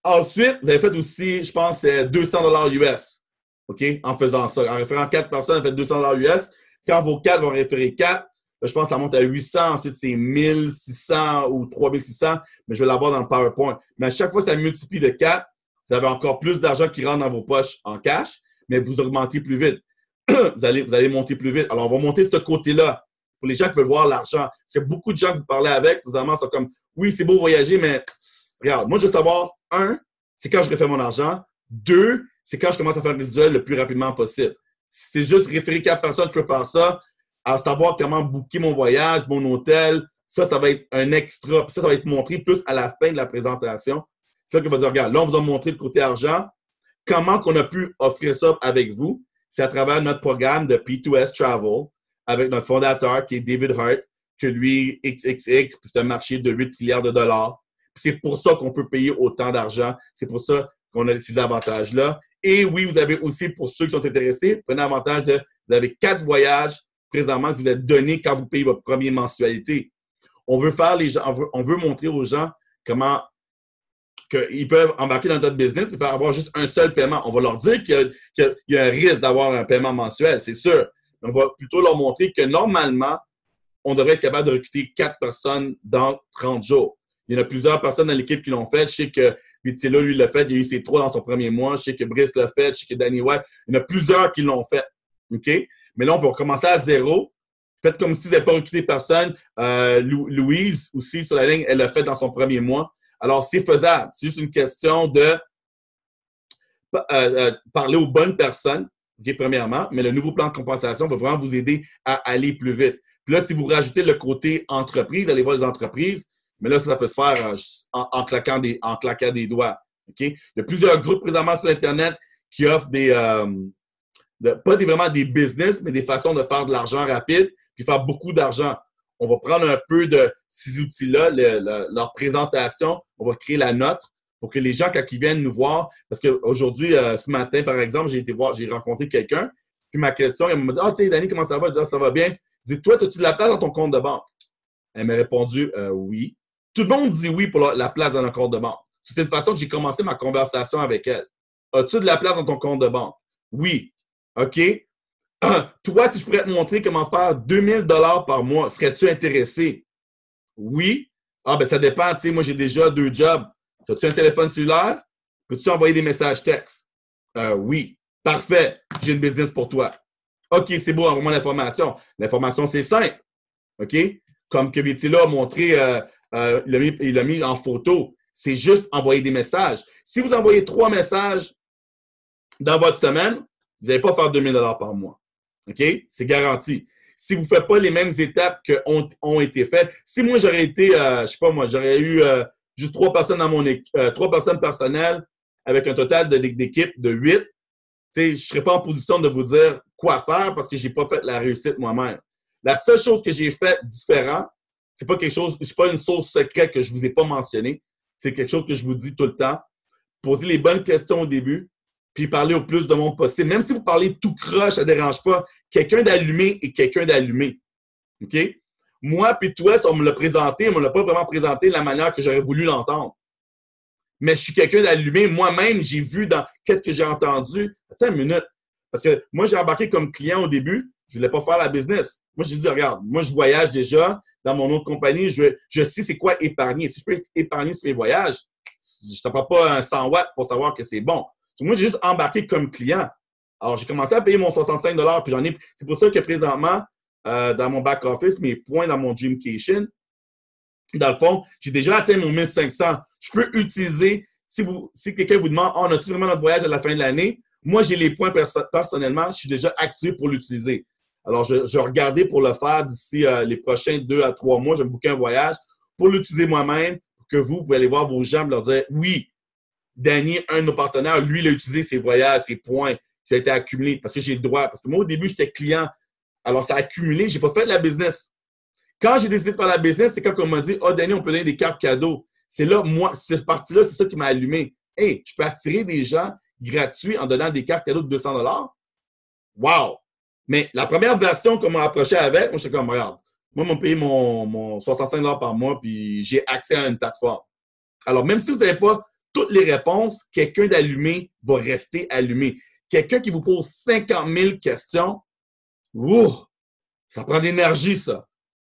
Ensuite, vous avez fait aussi, je pense, 200 $ US. OK? En faisant ça. En référant 4 personnes, vous faites 200 $ US. Quand vos 4 vont référer 4, là, je pense que ça monte à 800, ensuite c'est 1600 ou 3600, mais je vais l'avoir dans le PowerPoint. Mais à chaque fois, ça multiplie de 4, vous avez encore plus d'argent qui rentre dans vos poches en cash, mais vous augmentez plus vite. vous allez monter plus vite. Alors, on va monter ce côté-là pour les gens qui veulent voir l'argent. Parce que beaucoup de gens que vous parlez avec, présentement, sont comme, oui, c'est beau voyager, mais regarde, moi, je veux savoir, 1, c'est quand je refais mon argent. 2, c'est quand je commence à faire le visuel le plus rapidement possible. Si c'est juste référer 4 personnes, je peux faire ça. À savoir comment booker mon voyage, mon hôtel, ça va être un extra. Puis ça va être montré plus à la fin de la présentation. C'est ça qu'on va dire, regarde, là, on vous a montré le côté argent. Comment qu'on a pu offrir ça avec vous? C'est à travers notre programme de P2S Travel avec notre fondateur qui est David Hart, que lui, XXX, puis c'est un marché de 8 milliards de dollars. Puis c'est pour ça qu'on peut payer autant d'argent. C'est pour ça qu'on a ces avantages-là. Et oui, vous avez aussi, pour ceux qui sont intéressés, prenez l'avantage vous avez 4 voyages présentement que vous êtes donné quand vous payez votre première mensualité. On veut montrer aux gens comment qu'ils peuvent embarquer dans notre business et faire avoir juste un seul paiement. On va leur dire qu'il y a un risque d'avoir un paiement mensuel, c'est sûr. Mais on va plutôt leur montrer que normalement, on devrait être capable de recruter 4 personnes dans 30 jours. Il y en a plusieurs personnes dans l'équipe qui l'ont fait. Je sais que Vitilla, lui, l'a fait. Il a eu ses 3 dans son premier mois. Je sais que Brice l'a fait. Je sais que Danny White. Il y en a plusieurs qui l'ont fait. OK? Mais là, on peut recommencer à zéro. Faites comme si vous n'avez pas recruté personne. Louise, aussi, sur la ligne, elle l'a fait dans son premier mois. Alors, c'est faisable. C'est juste une question de parler aux bonnes personnes, okay, premièrement, mais le nouveau plan de compensation va vraiment vous aider à aller plus vite. Puis là, si vous rajoutez le côté entreprise, allez voir les entreprises, mais là, ça peut se faire en claquant des doigts. Okay? Il y a plusieurs groupes présentement sur Internet qui offrent vraiment des business, mais des façons de faire de l'argent rapide, puis faire beaucoup d'argent. On va prendre un peu de ces outils-là, leur présentation, on va créer la nôtre pour que les gens, quand ils viennent nous voir, parce qu'aujourd'hui, ce matin, par exemple, j'ai rencontré quelqu'un, puis ma question, elle m'a dit « Ah, tu sais, Danny, comment ça va? » Je dis « Ah, ça va bien. » Je dis « Toi, as-tu de la place dans ton compte de banque? » Elle m'a répondu « Oui. » Tout le monde dit oui pour la place dans le compte de banque. C'est une façon que j'ai commencé ma conversation avec elle. « As-tu de la place dans ton compte de banque? » Oui. OK. Toi, si je pourrais te montrer comment faire 2000 $ par mois, serais-tu intéressé? Oui. Ah, ben ça dépend. Tu sais, moi, j'ai déjà 2 jobs. As-tu un téléphone cellulaire? Peux-tu envoyer des messages textes? Oui. Parfait. J'ai une business pour toi. OK, c'est beau, envoie-moi l'information. L'information, c'est simple. OK? Comme que Vitilla a montré, il l'a mis en photo. C'est juste envoyer des messages. Si vous envoyez 3 messages dans votre semaine, vous n'allez pas faire 2000 $ par mois. OK? C'est garanti. Si vous ne faites pas les mêmes étapes qui ont été faites, si moi, j'aurais été, je ne sais pas moi, j'aurais eu juste 3 personnes dans mon équipe, 3 personnes personnelles avec un total d'équipe de 8, je ne serais pas en position de vous dire quoi faire parce que je n'ai pas fait la réussite moi-même. La seule chose que j'ai fait différent, c'est pas quelque chose, c'est pas une source secrète que je ne vous ai pas mentionné. C'est quelque chose que je vous dis tout le temps. Posez les bonnes questions au début, puis parler au plus de monde possible. Même si vous parlez tout croche, ça ne dérange pas. Quelqu'un d'allumé est quelqu'un d'allumé. OK? Moi, puis toi, on me l'a présenté, on ne me l'a pas vraiment présenté de la manière que j'aurais voulu l'entendre. Mais je suis quelqu'un d'allumé. Moi-même, j'ai vu dans qu'est-ce que j'ai entendu. Attends une minute. Parce que moi, j'ai embarqué comme client au début. Je ne voulais pas faire la business. Moi, j'ai dit, regarde, moi, je voyage déjà dans mon autre compagnie. Je sais c'est quoi épargner. Si je peux épargner sur mes voyages, je ne te parle pas un 100 watts pour savoir que c'est bon. Donc, moi, j'ai juste embarqué comme client. Alors, j'ai commencé à payer mon 65 $, puis c'est pour ça que présentement, dans mon back-office, mes points dans mon Dreamcation, dans le fond, j'ai déjà atteint mon 1500. Je peux utiliser, si quelqu'un vous demande, on a-tu vraiment notre voyage à la fin de l'année? Moi, j'ai les points personnellement, je suis déjà activé pour l'utiliser. Alors, je vais regarder pour le faire d'ici les prochains 2 à 3 mois. Je vais me booker un voyage pour l'utiliser moi-même, pour que vous pouvez aller voir vos gens et leur dire, oui, Danny, un de nos partenaires, lui, il a utilisé ses voyages, ses points qui ont été accumulés parce que j'ai le droit. Parce que moi, au début, j'étais client. Alors, ça a accumulé. Je n'ai pas fait de la business. Quand j'ai décidé de faire la business, c'est quand on m'a dit, « Ah, Danny, on peut donner des cartes cadeaux. » C'est là, moi, cette partie-là, c'est ça qui m'a allumé. « Hey, je peux attirer des gens gratuits en donnant des cartes cadeaux de 200 $. Wow! Mais la première version qu'on m'a approché avec, moi, j'étais comme, regarde, moi, on m'a payé mon 65 $ par mois, puis j'ai accès à une plateforme. Alors, même si vous n'avez pas toutes les réponses, quelqu'un d'allumé va rester allumé. Quelqu'un qui vous pose 50 000 questions, ça prend de l'énergie, ça.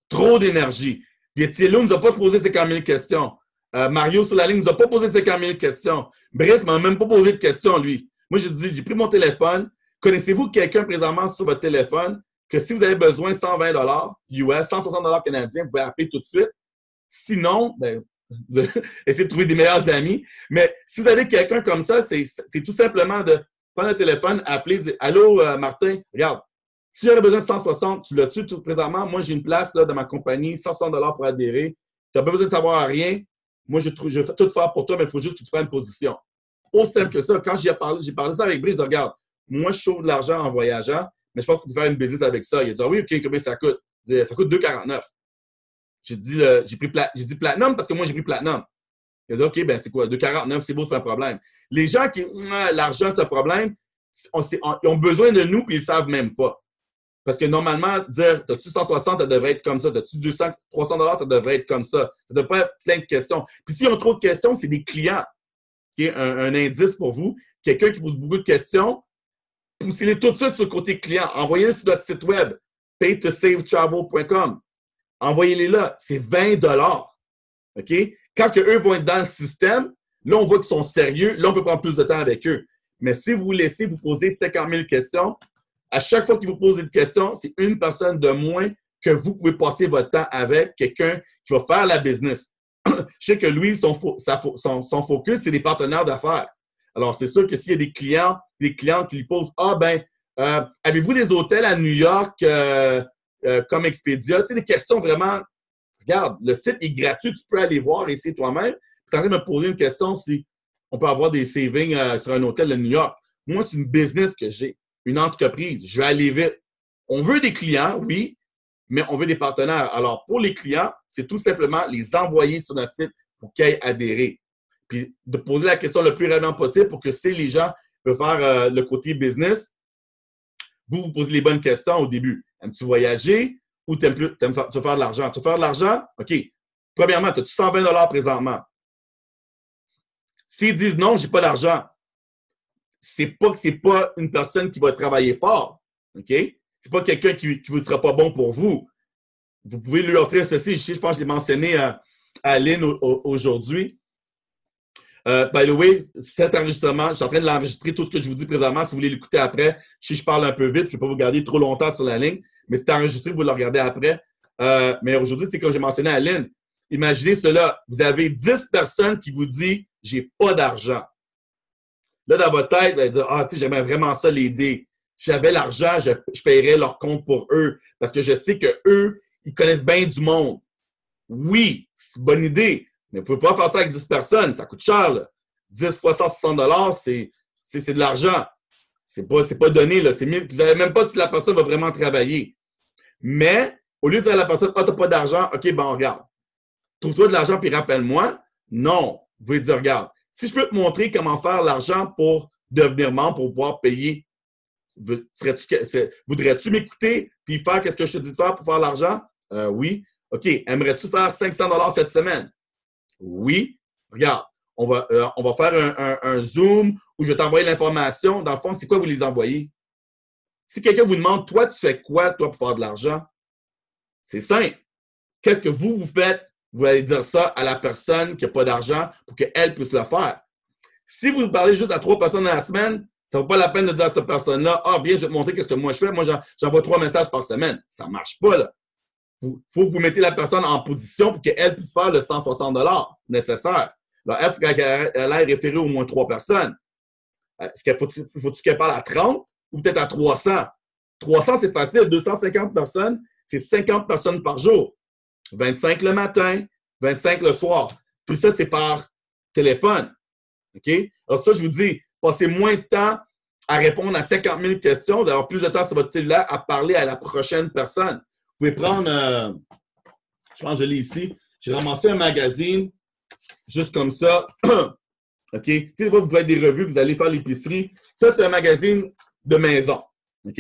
Trop d'énergie. Vietilo ne nous a pas posé 50 000 questions. Mario sur la ligne ne nous a pas posé 50 000 questions. Brice ne m'a même pas posé de questions, lui. Moi, j'ai pris mon téléphone. Connaissez-vous quelqu'un présentement sur votre téléphone que si vous avez besoin de 120 $ US, 160 $ canadiens, vous pouvez appeler tout de suite. Sinon, essayez de trouver des meilleurs amis. Mais si vous avez quelqu'un comme ça, c'est tout simplement de prendre le téléphone, appeler, dire « Allô, Martin, regarde, si j'aurais besoin de 160, tu l'as-tu tout présentement? Moi, j'ai une place là, dans ma compagnie, 160 $ pour adhérer. Tu n'as pas besoin de savoir rien. Moi, je vais tout faire pour toi, mais il faut juste que tu prennes position. » Aussi simple que ça. Quand j'ai parlé ça avec Brice, je dis, regarde, moi, je sauve de l'argent en voyageant, mais je pense qu'on peut faire une visite avec ça. Il a dit, ah oui, OK, combien ça coûte? Il dit, ça coûte 2,49. J'ai dit Platinum parce que moi, j'ai pris Platinum. Il a dit, OK, ben c'est quoi? 2,49, c'est beau, c'est pas un problème. Les gens qui, l'argent, c'est un problème, ils ont besoin de nous, puis ils ne savent même pas. Parce que normalement, dire, as-tu 160, ça devrait être comme ça. As-tu 200, 300 $, ça devrait être comme ça. Ça ne devrait pas être plein de questions. Puis s'ils ont trop de questions, c'est des clients. Okay? Un indice pour vous. Quelqu'un qui pose beaucoup de questions, poussez-les tout de suite sur le côté client. Envoyez-les sur notre site web, paytosavetravel.com. Envoyez-les là. C'est 20 $. OK? Quand que eux vont être dans le système, là, on voit qu'ils sont sérieux. Là, on peut prendre plus de temps avec eux. Mais si vous laissez vous poser 50 000 questions, à chaque fois qu'il vous pose une question, c'est une personne de moins que vous pouvez passer votre temps avec, quelqu'un qui va faire la business. Je sais que lui, son focus, c'est les partenaires d'affaires. Alors, c'est sûr que s'il y a des clients qui lui posent « Ah, ben, avez-vous des hôtels à New York comme Expedia? » Tu sais, des questions vraiment... Regarde, le site est gratuit, tu peux aller voir et essayer toi-même. Tu es en train de me poser une question si on peut avoir des savings sur un hôtel de New York. Moi, c'est une business que j'ai, une entreprise. Je vais aller vite. On veut des clients, oui, mais on veut des partenaires. Alors, pour les clients, c'est tout simplement les envoyer sur notre site pour qu'ils aient adhéré. Puis, de poser la question le plus rapidement possible pour que si les gens veulent faire le côté business, vous posez les bonnes questions au début. Aimes-tu voyager ou tu veux faire de l'argent? Tu veux faire de l'argent? OK. Premièrement, as-tu 120 $ présentement? S'ils disent non, j'ai pas d'argent, c'est pas que c'est pas une personne qui va travailler fort. OK? C'est pas quelqu'un qui ne sera pas bon pour vous. Vous pouvez lui offrir ceci. Je pense que je l'ai mentionné à Lynn aujourd'hui. By the way, cet enregistrement, je suis en train de l'enregistrer, tout ce que je vous dis présentement. Si vous voulez l'écouter après, si je parle un peu vite, je ne vais pas vous garder trop longtemps sur la ligne, mais c'est enregistré, vous le regardez après. Mais aujourd'hui, c'est comme j'ai mentionné à Lynn, imaginez cela, vous avez 10 personnes qui vous disent « j'ai pas d'argent ». Là, dans votre tête, vous allez dire « Ah, tu sais, j'aimerais vraiment ça l'aider. Si j'avais l'argent, je paierais leur compte pour eux parce que je sais qu'eux, ils connaissent bien du monde. » Oui, c'est une bonne idée. Mais vous ne pouvez pas faire ça avec 10 personnes. Ça coûte cher, là. 10 fois 160 $, c'est de l'argent. C'est pas donné, là. Vous ne savez même pas si la personne va vraiment travailler. Mais, au lieu de dire à la personne, ah, tu n'as pas d'argent, OK, ben, regarde. Trouve-toi de l'argent puis rappelle-moi. Non. Vous pouvez dire, regarde, si je peux te montrer comment faire l'argent pour devenir membre, pour pouvoir payer, voudrais-tu m'écouter puis faire ce que je te dis de faire pour faire l'argent? Oui. OK. Aimerais-tu faire 500 $ cette semaine? Oui. Regarde, on va faire un Zoom où je vais t'envoyer l'information. Dans le fond, c'est quoi vous les envoyez? Si quelqu'un vous demande, toi, tu fais quoi, toi, pour faire de l'argent? C'est simple. Qu'est-ce que vous faites? Vous allez dire ça à la personne qui n'a pas d'argent pour qu'elle puisse le faire. Si vous parlez juste à 3 personnes dans la semaine, ça ne vaut pas la peine de dire à cette personne-là, ah, viens, je vais te montrer ce que moi je fais. Moi, j'envoie 3 messages par semaine. Ça ne marche pas, là. Il faut que vous mettez la personne en position pour qu'elle puisse faire le 160 $ nécessaire. Alors, elle, faut qu'elle ait référé au moins 3 personnes. Est-ce qu'il faut-tu qu'elle parle à 30 ou peut-être à 300? 300, c'est facile. 250 personnes, c'est 50 personnes par jour. 25 le matin, 25 le soir. Tout ça, c'est par téléphone. OK? Alors ça, je vous dis, passez moins de temps à répondre à 50 000 questions, d'avoir plus de temps sur votre cellulaire à parler à la prochaine personne. Vous pouvez prendre, je pense que je l'ai ici, j'ai ramassé un magazine, juste comme ça. OK? Tu sais, vous faites des revues, vous allez faire l'épicerie. Ça, c'est un magazine de maison. OK?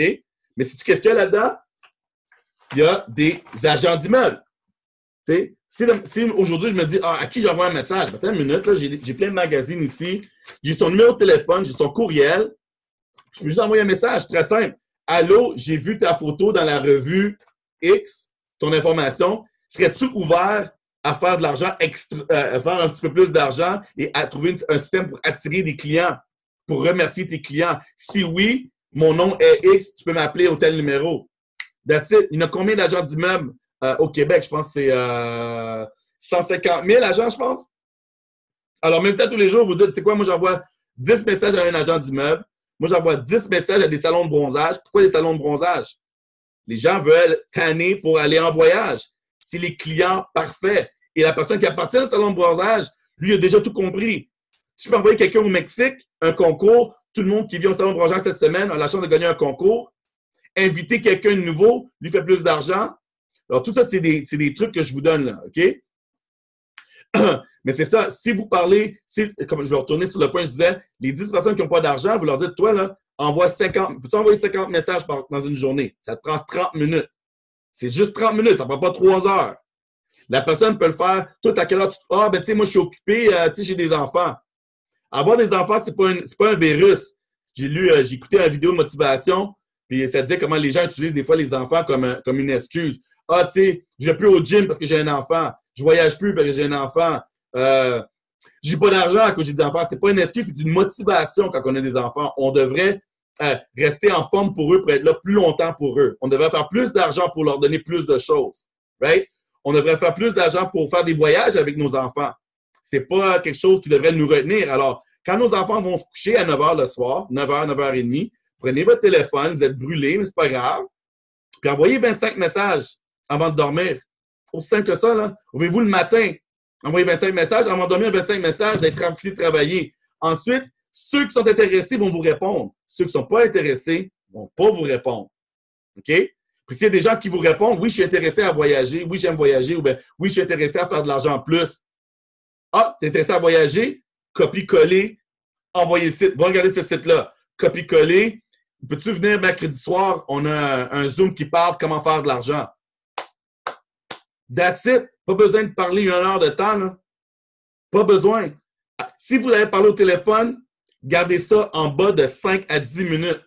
Mais sais-tu qu'est-ce qu'il y a là-dedans? Il y a des agents d'immeubles. Tu sais, si aujourd'hui, je me dis, à qui j'envoie un message? Attends une minute, là, j'ai plein de magazines ici. J'ai son numéro de téléphone, j'ai son courriel. Je peux juste envoyer un message, très simple. Allô, j'ai vu ta photo dans la revue X, ton information. Serais-tu ouvert à faire de l'argent extra, à faire un petit peu plus d'argent et à trouver un système pour attirer des clients, pour remercier tes clients? Si oui, mon nom est X, tu peux m'appeler au tel numéro. That's it. Il y en a combien d'agents d'immeubles au Québec? Je pense que c'est 150 000 agents, je pense. Alors, même ça, tous les jours, vous dites, tu sais quoi, moi, j'envoie 10 messages à un agent d'immeuble. Moi, j'envoie 10 messages à des salons de bronzage. Pourquoi les salons de bronzage? Les gens veulent tanner pour aller en voyage. C'est les clients parfaits. Et la personne qui appartient au salon de bronzage, lui, a déjà tout compris. Si je peux envoyer quelqu'un au Mexique, un concours, tout le monde qui vient au salon de bronzage cette semaine a la chance de gagner un concours. Inviter quelqu'un de nouveau, lui fait plus d'argent. Alors, tout ça, c'est des trucs que je vous donne là, OK? Mais c'est ça, si vous parlez, comme je vais retourner sur le point, je disais, les 10 personnes qui n'ont pas d'argent, vous leur dites, toi, là, peux-tu envoyer 50 messages dans une journée? Ça te prend 30 minutes. C'est juste 30 minutes, ça ne prend pas 3 heures. La personne peut le faire. Toi, à quelle heure tu te... Ah, ben, tu sais, moi, je suis occupé, tu sais, j'ai des enfants. Avoir des enfants, c'est pas un virus. J'ai écouté une vidéo de motivation, puis ça disait comment les gens utilisent des fois les enfants comme une excuse. Ah, tu sais, je vais plus au gym parce que j'ai un enfant. Je voyage plus parce que j'ai un enfant. j'ai pas d'argent à cause j'ai des enfants. C'est pas une excuse, c'est une motivation quand on a des enfants. On devrait rester en forme pour eux, pour être là plus longtemps pour eux. On devrait faire plus d'argent pour leur donner plus de choses. Right? On devrait faire plus d'argent pour faire des voyages avec nos enfants. C'est pas quelque chose qui devrait nous retenir. Alors, quand nos enfants vont se coucher à 9 h le soir, 9 h, 9 h 30, prenez votre téléphone, vous êtes brûlés, mais c'est pas grave. Puis envoyez 25 messages avant de dormir. Aussi simple que ça, là. Ouvrez-vous le matin, envoyez 25 messages, avant de dormir, 25 messages, d'être rempli de travailler. Ensuite, ceux qui sont intéressés vont vous répondre. Ceux qui ne sont pas intéressés ne vont pas vous répondre. OK? Puis s'il y a des gens qui vous répondent, oui, je suis intéressé à voyager, oui, j'aime voyager, ou bien, oui, je suis intéressé à faire de l'argent en plus. Ah, tu es intéressé à voyager? Copie-coller, envoyez le site. Va regarder ce site-là. Copie-coller. Peux-tu venir mercredi soir? On a un Zoom qui parle comment faire de l'argent. That's it. Pas besoin de parler 1 heure de temps. Là. Pas besoin. Si vous avez parlé au téléphone, gardez ça en bas de 5 à 10 minutes.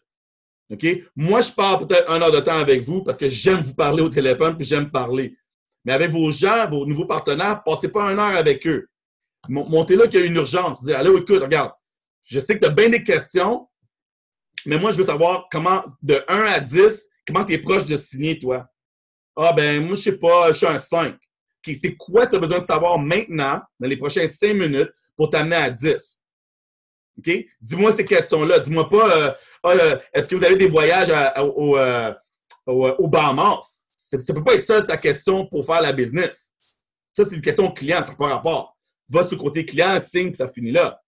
OK? Moi, je parle peut-être 1 heure de temps avec vous parce que j'aime vous parler au téléphone puis j'aime parler. Mais avec vos gens, vos nouveaux partenaires, passez pas 1 heure avec eux. Montez là qu'il y a une urgence. Dites, allô, écoute, regarde, je sais que tu as bien des questions, mais moi, je veux savoir comment, de 1 à 10, comment tu es proche de signer, toi? Ah, ben, moi, je sais pas, je suis un 5. OK, c'est quoi que tu as besoin de savoir maintenant, dans les prochaines 5 minutes, pour t'amener à 10? OK? Dis-moi ces questions-là. Dis-moi pas, est-ce que vous avez des voyages au Bahamas? Ça ne peut pas être ça ta question pour faire la business. Ça, c'est une question client, ça n'a pas rapport. Va sur le côté client, signe, puis ça finit là.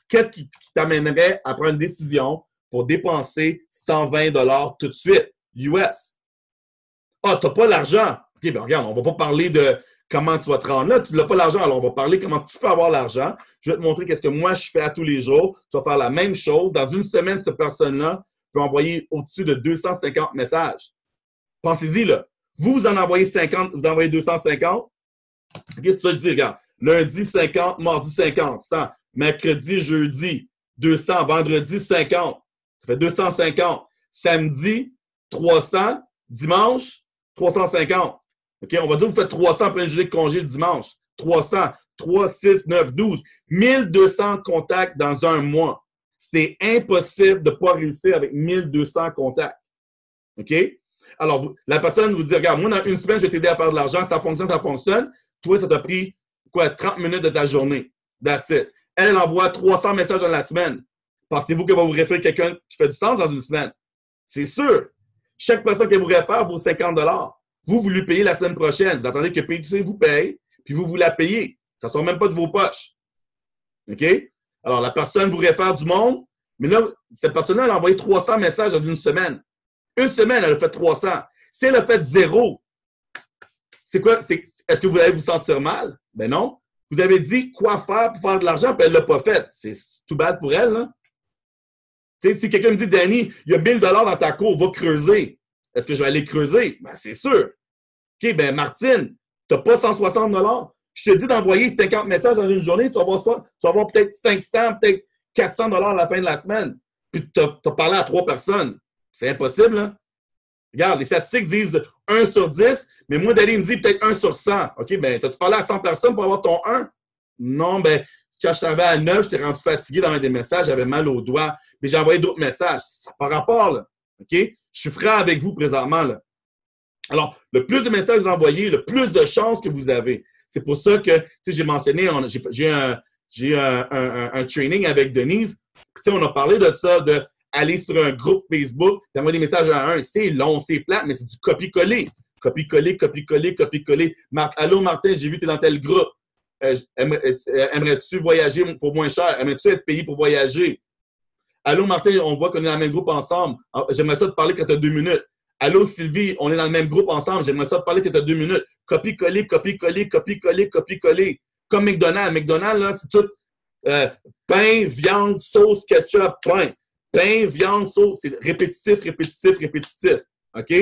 Qu'est-ce qui t'amènerait à prendre une décision pour dépenser 120 $ tout de suite, US? Ah, tu n'as pas l'argent. OK, ben regarde, on ne va pas parler de comment tu vas te rendre là. Tu n'as pas l'argent, alors on va parler comment tu peux avoir l'argent. Je vais te montrer qu'est-ce que moi je fais à tous les jours. Tu vas faire la même chose. Dans une semaine, cette personne-là peut envoyer au-dessus de 250 messages. Pensez-y, là. Vous en envoyez 50, vous envoyez 250. OK, tu vas dire, regarde, lundi 50, mardi 50, 100, mercredi, jeudi 200, vendredi 50. Ça fait 250. Samedi, 300. Dimanche, 350. OK? On va dire que vous faites 300 après une journée de congé le dimanche. 300, 3, 6, 9, 12. 1200 contacts dans un mois. C'est impossible de ne pas réussir avec 1200 contacts. OK? Alors, la personne vous dit, regarde, moi, dans une semaine, je vais t'aider à faire de l'argent. Ça fonctionne, ça fonctionne. Toi, ça t'a pris, quoi, 30 minutes de ta journée. That's it. Elle envoie 300 messages dans la semaine. Pensez-vous qu'elle va vous référer quelqu'un qui fait du sens dans une semaine? C'est sûr. Chaque personne qu'elle vous réfère vaut 50 $. Vous lui payez la semaine prochaine. Vous attendez que PDC vous paye, puis vous la payez. Ça ne sort même pas de vos poches. OK? Alors, la personne vous réfère du monde, mais là, cette personne-là, elle a envoyé 300 messages dans une semaine. Une semaine, elle a fait 300. Si elle a fait 0, c'est quoi? Est-ce que vous allez vous sentir mal? Ben non. Vous avez dit quoi faire pour faire de l'argent, puis elle ne l'a pas fait. C'est tout bad pour elle, là. T'sais, si quelqu'un me dit, Danny, il y a 1000 $ dans ta cour, va creuser. Est-ce que je vais aller creuser? Ben, c'est sûr. OK, ben, Martine, tu n'as pas 160 $. Je te dis d'envoyer 50 messages dans une journée, tu vas voir ça. Tu vas avoir peut-être 500, peut-être 400 $ à la fin de la semaine. Puis tu as parlé à 3 personnes. C'est impossible, hein? Regarde, les statistiques disent 1 sur 10, mais moi, Danny me dit peut-être 1 sur 100. OK, ben, t'as-tu parlé à 100 personnes pour avoir ton 1? Non, ben, quand je t'avais à 9, je t'ai rendu fatigué dans des messages, j'avais mal aux doigts. Mais j'ai envoyé d'autres messages. Ça n'a pas rapport, là. OK? Je suis franc avec vous présentement, là. Alors, le plus de messages que vous envoyez, le plus de chances que vous avez. C'est pour ça que, tu sais, j'ai mentionné, j'ai un training avec Denise. Tu sais, on a parlé de ça, d'aller sur un groupe Facebook, d'envoyer des messages à un. C'est long, c'est plat, mais c'est du copier-coller. Copier-coller, copier-coller, copier-coller. Allô, Martin, j'ai vu que tu es dans tel groupe. Aimerais-tu voyager pour moins cher? Aimerais-tu être payé pour voyager? Allô, Martin, on voit qu'on est dans le même groupe ensemble. J'aimerais ça te parler quand tu as 2 minutes. Allô, Sylvie, on est dans le même groupe ensemble. J'aimerais ça te parler quand tu as 2 minutes. Copie-coller, copie-coller, copie-coller, copie-coller. Comme McDonald's. McDonald's, là, c'est tout pain, viande, sauce, ketchup, pain. Pain, viande, sauce. C'est répétitif, répétitif, répétitif. OK?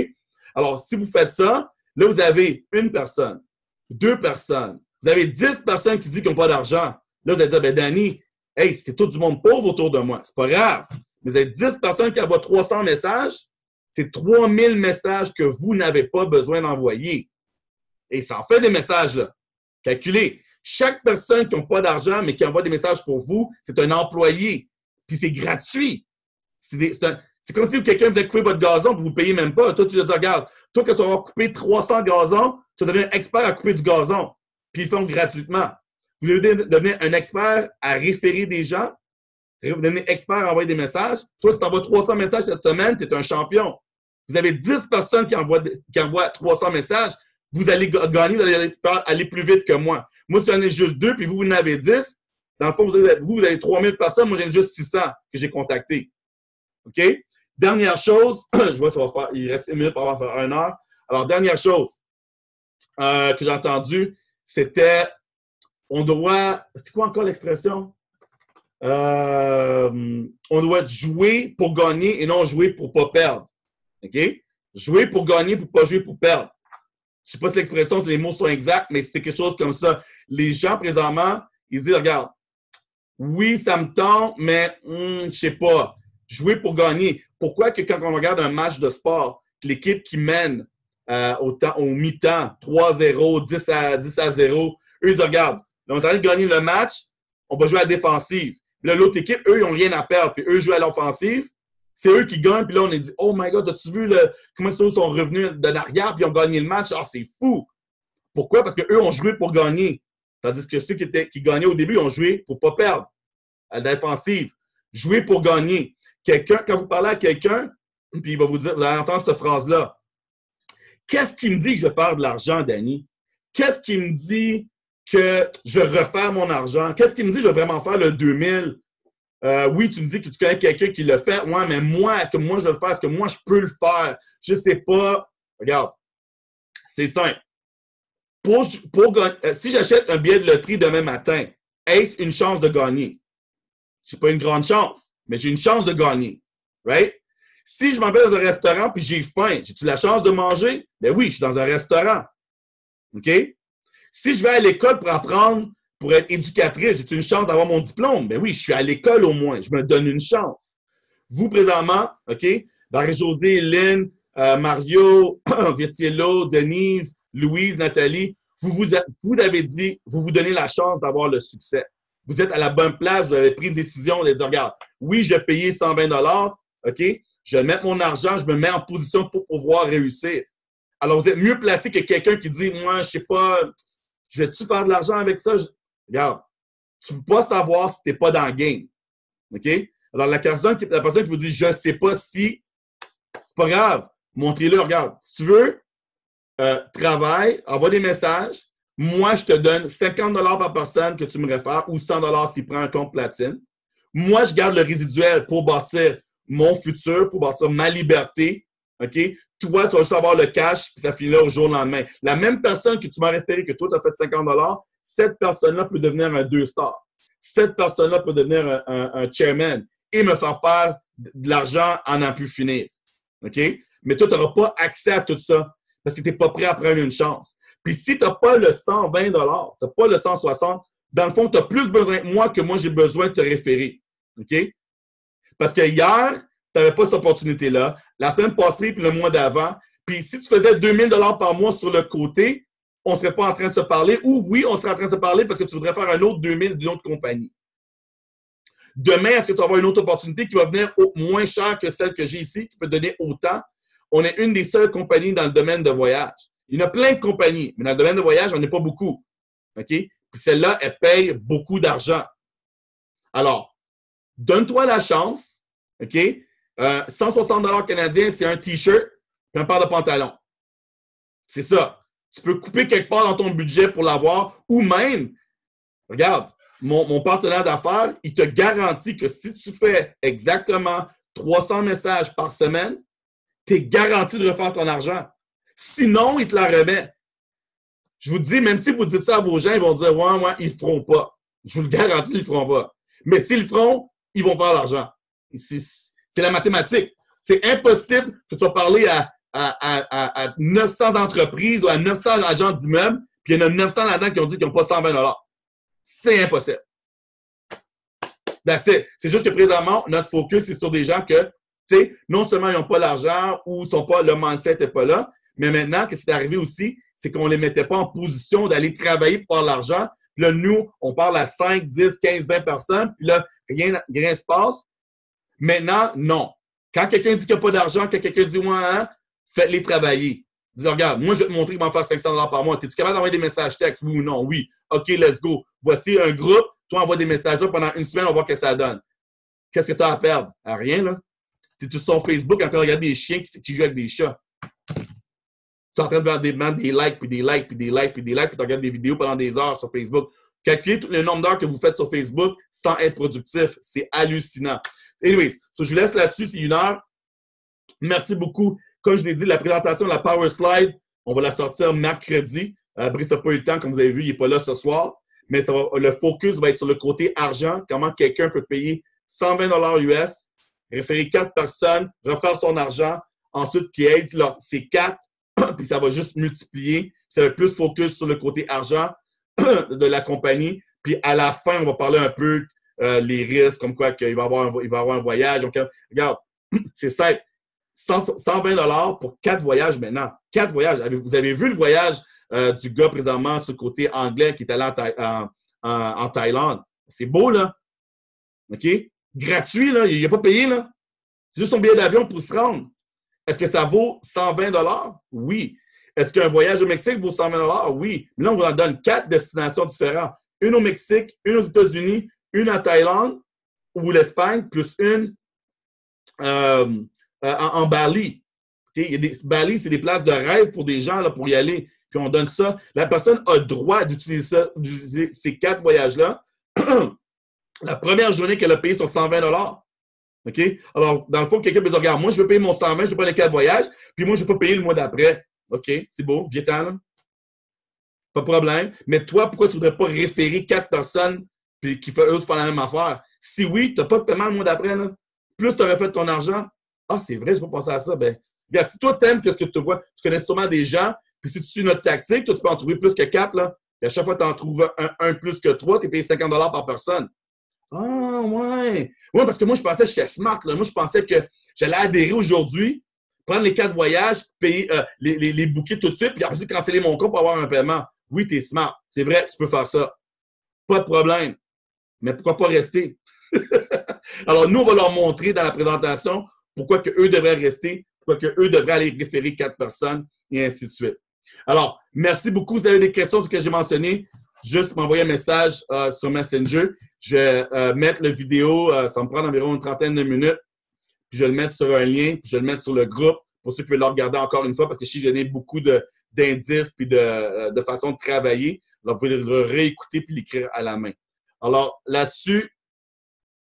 Alors, si vous faites ça, là, vous avez 1 personne, 2 personnes. Vous avez 10 personnes qui disent qu'ils n'ont pas d'argent. Là, vous allez dire, ben, Danny, hey, c'est tout du monde pauvre autour de moi. C'est pas grave. Vous avez 10 personnes qui envoient 300 messages. C'est 3000 messages que vous n'avez pas besoin d'envoyer. Et ça en fait des messages, là. Calculez. Chaque personne qui n'a pas d'argent, mais qui envoie des messages pour vous, c'est un employé. Puis c'est gratuit. C'est comme si quelqu'un venait couper votre gazon et vous ne payez même pas. Toi, tu vas dire, regarde, toi, quand tu vas couper 300 gazons, tu vas devenir expert à couper du gazon. Puis ils font gratuitement. Vous devez devenir un expert à référer des gens. Vous devenez expert à envoyer des messages. Toi, si tu envoies 300 messages cette semaine, tu es un champion. Vous avez 10 personnes qui envoient 300 messages. Vous allez gagner, vous allez aller plus vite que moi. Moi, si j'en ai juste 2, puis vous en avez 10, dans le fond, vous avez 3000 personnes. Moi, j'en ai juste 600 que j'ai contactés. OK? Dernière chose, je vois ça va faire, il reste 1 minute pour avoir faire 1 heure. Alors, dernière chose que j'ai entendue, c'était, on doit, c'est quoi encore l'expression? On doit jouer pour gagner et non jouer pour pas perdre. OK? Jouer pour gagner, pour pas jouer pour perdre. Je sais pas si l'expression, si les mots sont exacts, mais c'est quelque chose comme ça. Les gens, présentement, ils disent, regarde, oui, ça me tente, mais je sais pas. Jouer pour gagner. Pourquoi que quand on regarde un match de sport, l'équipe qui mène au mi-temps, 3-0, 10-0, eux, ils disent, regarde, là, on est en train de gagner le match, on va jouer à la défensive. Là, l'autre équipe, eux, ils n'ont rien à perdre, puis eux jouent à l'offensive. C'est eux qui gagnent, puis là, on est dit, oh my God, as-tu vu comment ils sont revenus de l'arrière, puis ils ont gagné le match? Ah, c'est fou! Pourquoi? Parce qu'eux ont joué pour gagner. Tandis que ceux qui gagnaient au début, ils ont joué pour ne pas perdre à la défensive. Jouer pour gagner. Quand vous parlez à quelqu'un, puis il va vous dire, vous allez entendre cette phrase-là. Qu'est-ce qui me dit que je vais faire de l'argent, Danny? Qu'est-ce qui me dit que je vais refaire mon argent? Qu'est-ce qui me dit que je vais vraiment faire le 2000? Oui, tu me dis que tu connais quelqu'un qui le fait. Ouais, mais moi, est-ce que moi je vais le faire? Est-ce que moi je peux le faire? Je ne sais pas. Regarde, c'est simple. Si j'achète un billet de loterie demain matin, est-ce une chance de gagner? Je n'ai pas une grande chance, mais j'ai une chance de gagner. Right? Si je m'en vais dans un restaurant et j'ai faim, j'ai-tu la chance de manger? Ben oui, je suis dans un restaurant. OK? Si je vais à l'école pour apprendre, pour être éducatrice, j'ai-tu une chance d'avoir mon diplôme? Ben oui, je suis à l'école au moins. Je me donne une chance. Vous, présentement, OK? Marie-Josée, Lynn, Mario, Virtiello, Denise, Louise, Nathalie, vous avez dit, vous vous donnez la chance d'avoir le succès. Vous êtes à la bonne place, vous avez pris une décision de dire, regarde, oui, je vais payer 120 $, OK? Je vais mettre mon argent, je me mets en position pour pouvoir réussir. Alors, vous êtes mieux placé que quelqu'un qui dit, moi, je sais pas, je vais-tu faire de l'argent avec ça? Regarde, tu ne peux pas savoir si tu n'es pas dans le game. OK? Alors, la personne qui vous dit, je ne sais pas si, c'est pas grave, montrez-le, regarde. Si tu veux, travaille, envoie des messages. Moi, je te donne 50 $ par personne que tu me réfères ou 100 $ s'il prend un compte platine. Moi, je garde le résiduel pour bâtir mon futur, pour bâtir ma liberté. OK? Toi, tu vas juste avoir le cash, puis ça finit là au jour au lendemain. La même personne que tu m'as référé, que toi, tu as fait 50 $, cette personne-là peut devenir un 2-star. Cette personne-là peut devenir un chairman et me faire faire de l'argent en n'en plus finir. OK? Mais toi, tu n'auras pas accès à tout ça parce que tu n'es pas prêt à prendre une chance. Puis si tu n'as pas le 120 $, tu n'as pas le 160 $, dans le fond, tu as plus besoin de moi que moi, j'ai besoin de te référer. OK? Parce que hier, tu n'avais pas cette opportunité-là. La semaine passée, puis le mois d'avant. Puis si tu faisais 2000 $ par mois sur le côté, on ne serait pas en train de se parler. Ou oui, on serait en train de se parler parce que tu voudrais faire un autre 2000 d'une autre compagnie. Demain, est-ce que tu vas avoir une autre opportunité qui va venir moins cher que celle que j'ai ici, qui peut donner autant? On est une des seules compagnies dans le domaine de voyage. Il y en a plein de compagnies, mais dans le domaine de voyage, on n'est pas beaucoup. OK? Puis celle-là, elle paye beaucoup d'argent. Alors, donne-toi la chance. OK? 160 $ canadiens, c'est un T-shirt et un paire de pantalons. C'est ça. Tu peux couper quelque part dans ton budget pour l'avoir ou même, regarde, mon partenaire d'affaires, il te garantit que si tu fais exactement 300 messages par semaine, tu es garanti de refaire ton argent. Sinon, il te la remet. Je vous dis, même si vous dites ça à vos gens, ils vont dire, ouais, ils ne le feront pas. Je vous le garantis, ils ne le feront pas. Mais s'ils le feront, ils vont faire l'argent. C'est la mathématique. C'est impossible que tu vas parler à 900 entreprises ou à 900 agents d'immeubles, puis il y en a 900 là-dedans qui ont dit qu'ils n'ont pas 120 $. C'est impossible. C'est juste que présentement, notre focus est sur des gens que, tu sais, non seulement ils n'ont pas l'argent ou le mindset n'est pas là, mais maintenant, ce qui est arrivé aussi, c'est qu'on ne les mettait pas en position d'aller travailler pour faire l'argent Puis là, nous, on parle à 5, 10, 15, 20 personnes. Puis là, rien ne se passe. Maintenant, non. Quand quelqu'un dit qu'il n'y a pas d'argent, quand quelqu'un dit ouais, hein, faites-les travailler. Dis, regarde, moi, je vais te montrer comment faire 500 $ par mois. Es-tu capable d'envoyer des messages textes, oui ou non? Oui. OK, let's go. Voici un groupe. Toi, envoie des messages là pendant une semaine, on va voir ce que ça donne. Qu'est-ce que tu as à perdre? À rien, là. Tu es sur Facebook en train de regarder des chiens qui jouent avec des chats. Tu es en train de faire des likes, puis des likes, puis des likes, puis des likes, puis tu regardes des vidéos pendant des heures sur Facebook. Calculez tout le nombre d'heures que vous faites sur Facebook sans être productif. C'est hallucinant. Anyways, je vous laisse là-dessus, c'est 1 heure. Merci beaucoup. Comme je l'ai dit, la présentation de la Power Slide, on va la sortir mercredi. Brice n'a pas eu le temps, comme vous avez vu, il n'est pas là ce soir. Mais le focus va être sur le côté argent, comment quelqu'un peut payer 120 $ US, référer 4 personnes, refaire son argent, ensuite qui aide ces 4, puis ça va juste multiplier. Ça va plus focus sur le côté argent de la compagnie. Puis à la fin, on va parler un peu les risques, comme quoi qu'il va y avoir un voyage. Donc, regarde, c'est simple. 120 $ pour 4 voyages maintenant. 4 voyages. Vous avez vu le voyage du gars présentement sur le côté anglais qui est allé en Thaïlande. C'est beau, là. OK? Gratuit, là. Il n'a pas payé, là. C'est juste son billet d'avion pour se rendre. Est-ce que ça vaut 120 $? Oui. Est-ce qu'un voyage au Mexique vaut 120 $? Oui. Mais là, on vous en donne 4 destinations différentes. Une au Mexique, une aux États-Unis, une en Thaïlande ou l'Espagne, plus une en Bali. Okay? Bali, c'est des places de rêve pour des gens là, pour y aller. Puis on donne ça. La personne a le droit d'utiliser ces 4 voyages-là. La première journée qu'elle a payé son 120 $. OK? Alors, dans le fond, quelqu'un peut dire, regarde, moi, je veux payer mon 120, je veux prendre les 4 voyages, puis moi, je ne vais pas payer le mois d'après. OK, c'est beau, viens-t'en, là. Pas de problème. Mais toi, pourquoi tu ne voudrais pas référer 4 personnes puis qui font la même affaire? Si oui, tu n'as pas de paiement le mois d'après, là. Plus tu aurais fait ton argent. Ah, c'est vrai, je ne vais pas penser à ça. Ben, regarde, si toi, tu aimes ce que tu vois, tu connais sûrement des gens, puis si tu suis notre tactique, toi, tu peux en trouver plus que 4, là. Puis à chaque fois que tu en trouves un plus que 3, tu es payé 50 $ par personne. Ah, ouais. Oui, parce que moi, je pensais que j'étais smart, là. Moi, je pensais que j'allais adhérer aujourd'hui, prendre les 4 voyages, payer les bouquets tout de suite, puis après, canceller mon compte pour avoir un paiement. Oui, tu es smart. C'est vrai, tu peux faire ça. Pas de problème. Mais pourquoi pas rester? Alors, nous, on va leur montrer dans la présentation pourquoi eux devraient rester, pourquoi eux devraient aller référer 4 personnes, et ainsi de suite. Alors, merci beaucoup. Vous avez des questions sur ce que j'ai mentionné? Juste m'envoyer un message sur Messenger. Je vais mettre la vidéo, ça va me prendre environ une trentaine de minutes, puis je vais le mettre sur un lien, puis je vais le mettre sur le groupe pour ceux qui veulent le regarder encore une fois, parce que si j'ai donné beaucoup d'indices puis de façon de travailler, alors vous pouvez le réécouter puis l'écrire à la main. Alors, là-dessus,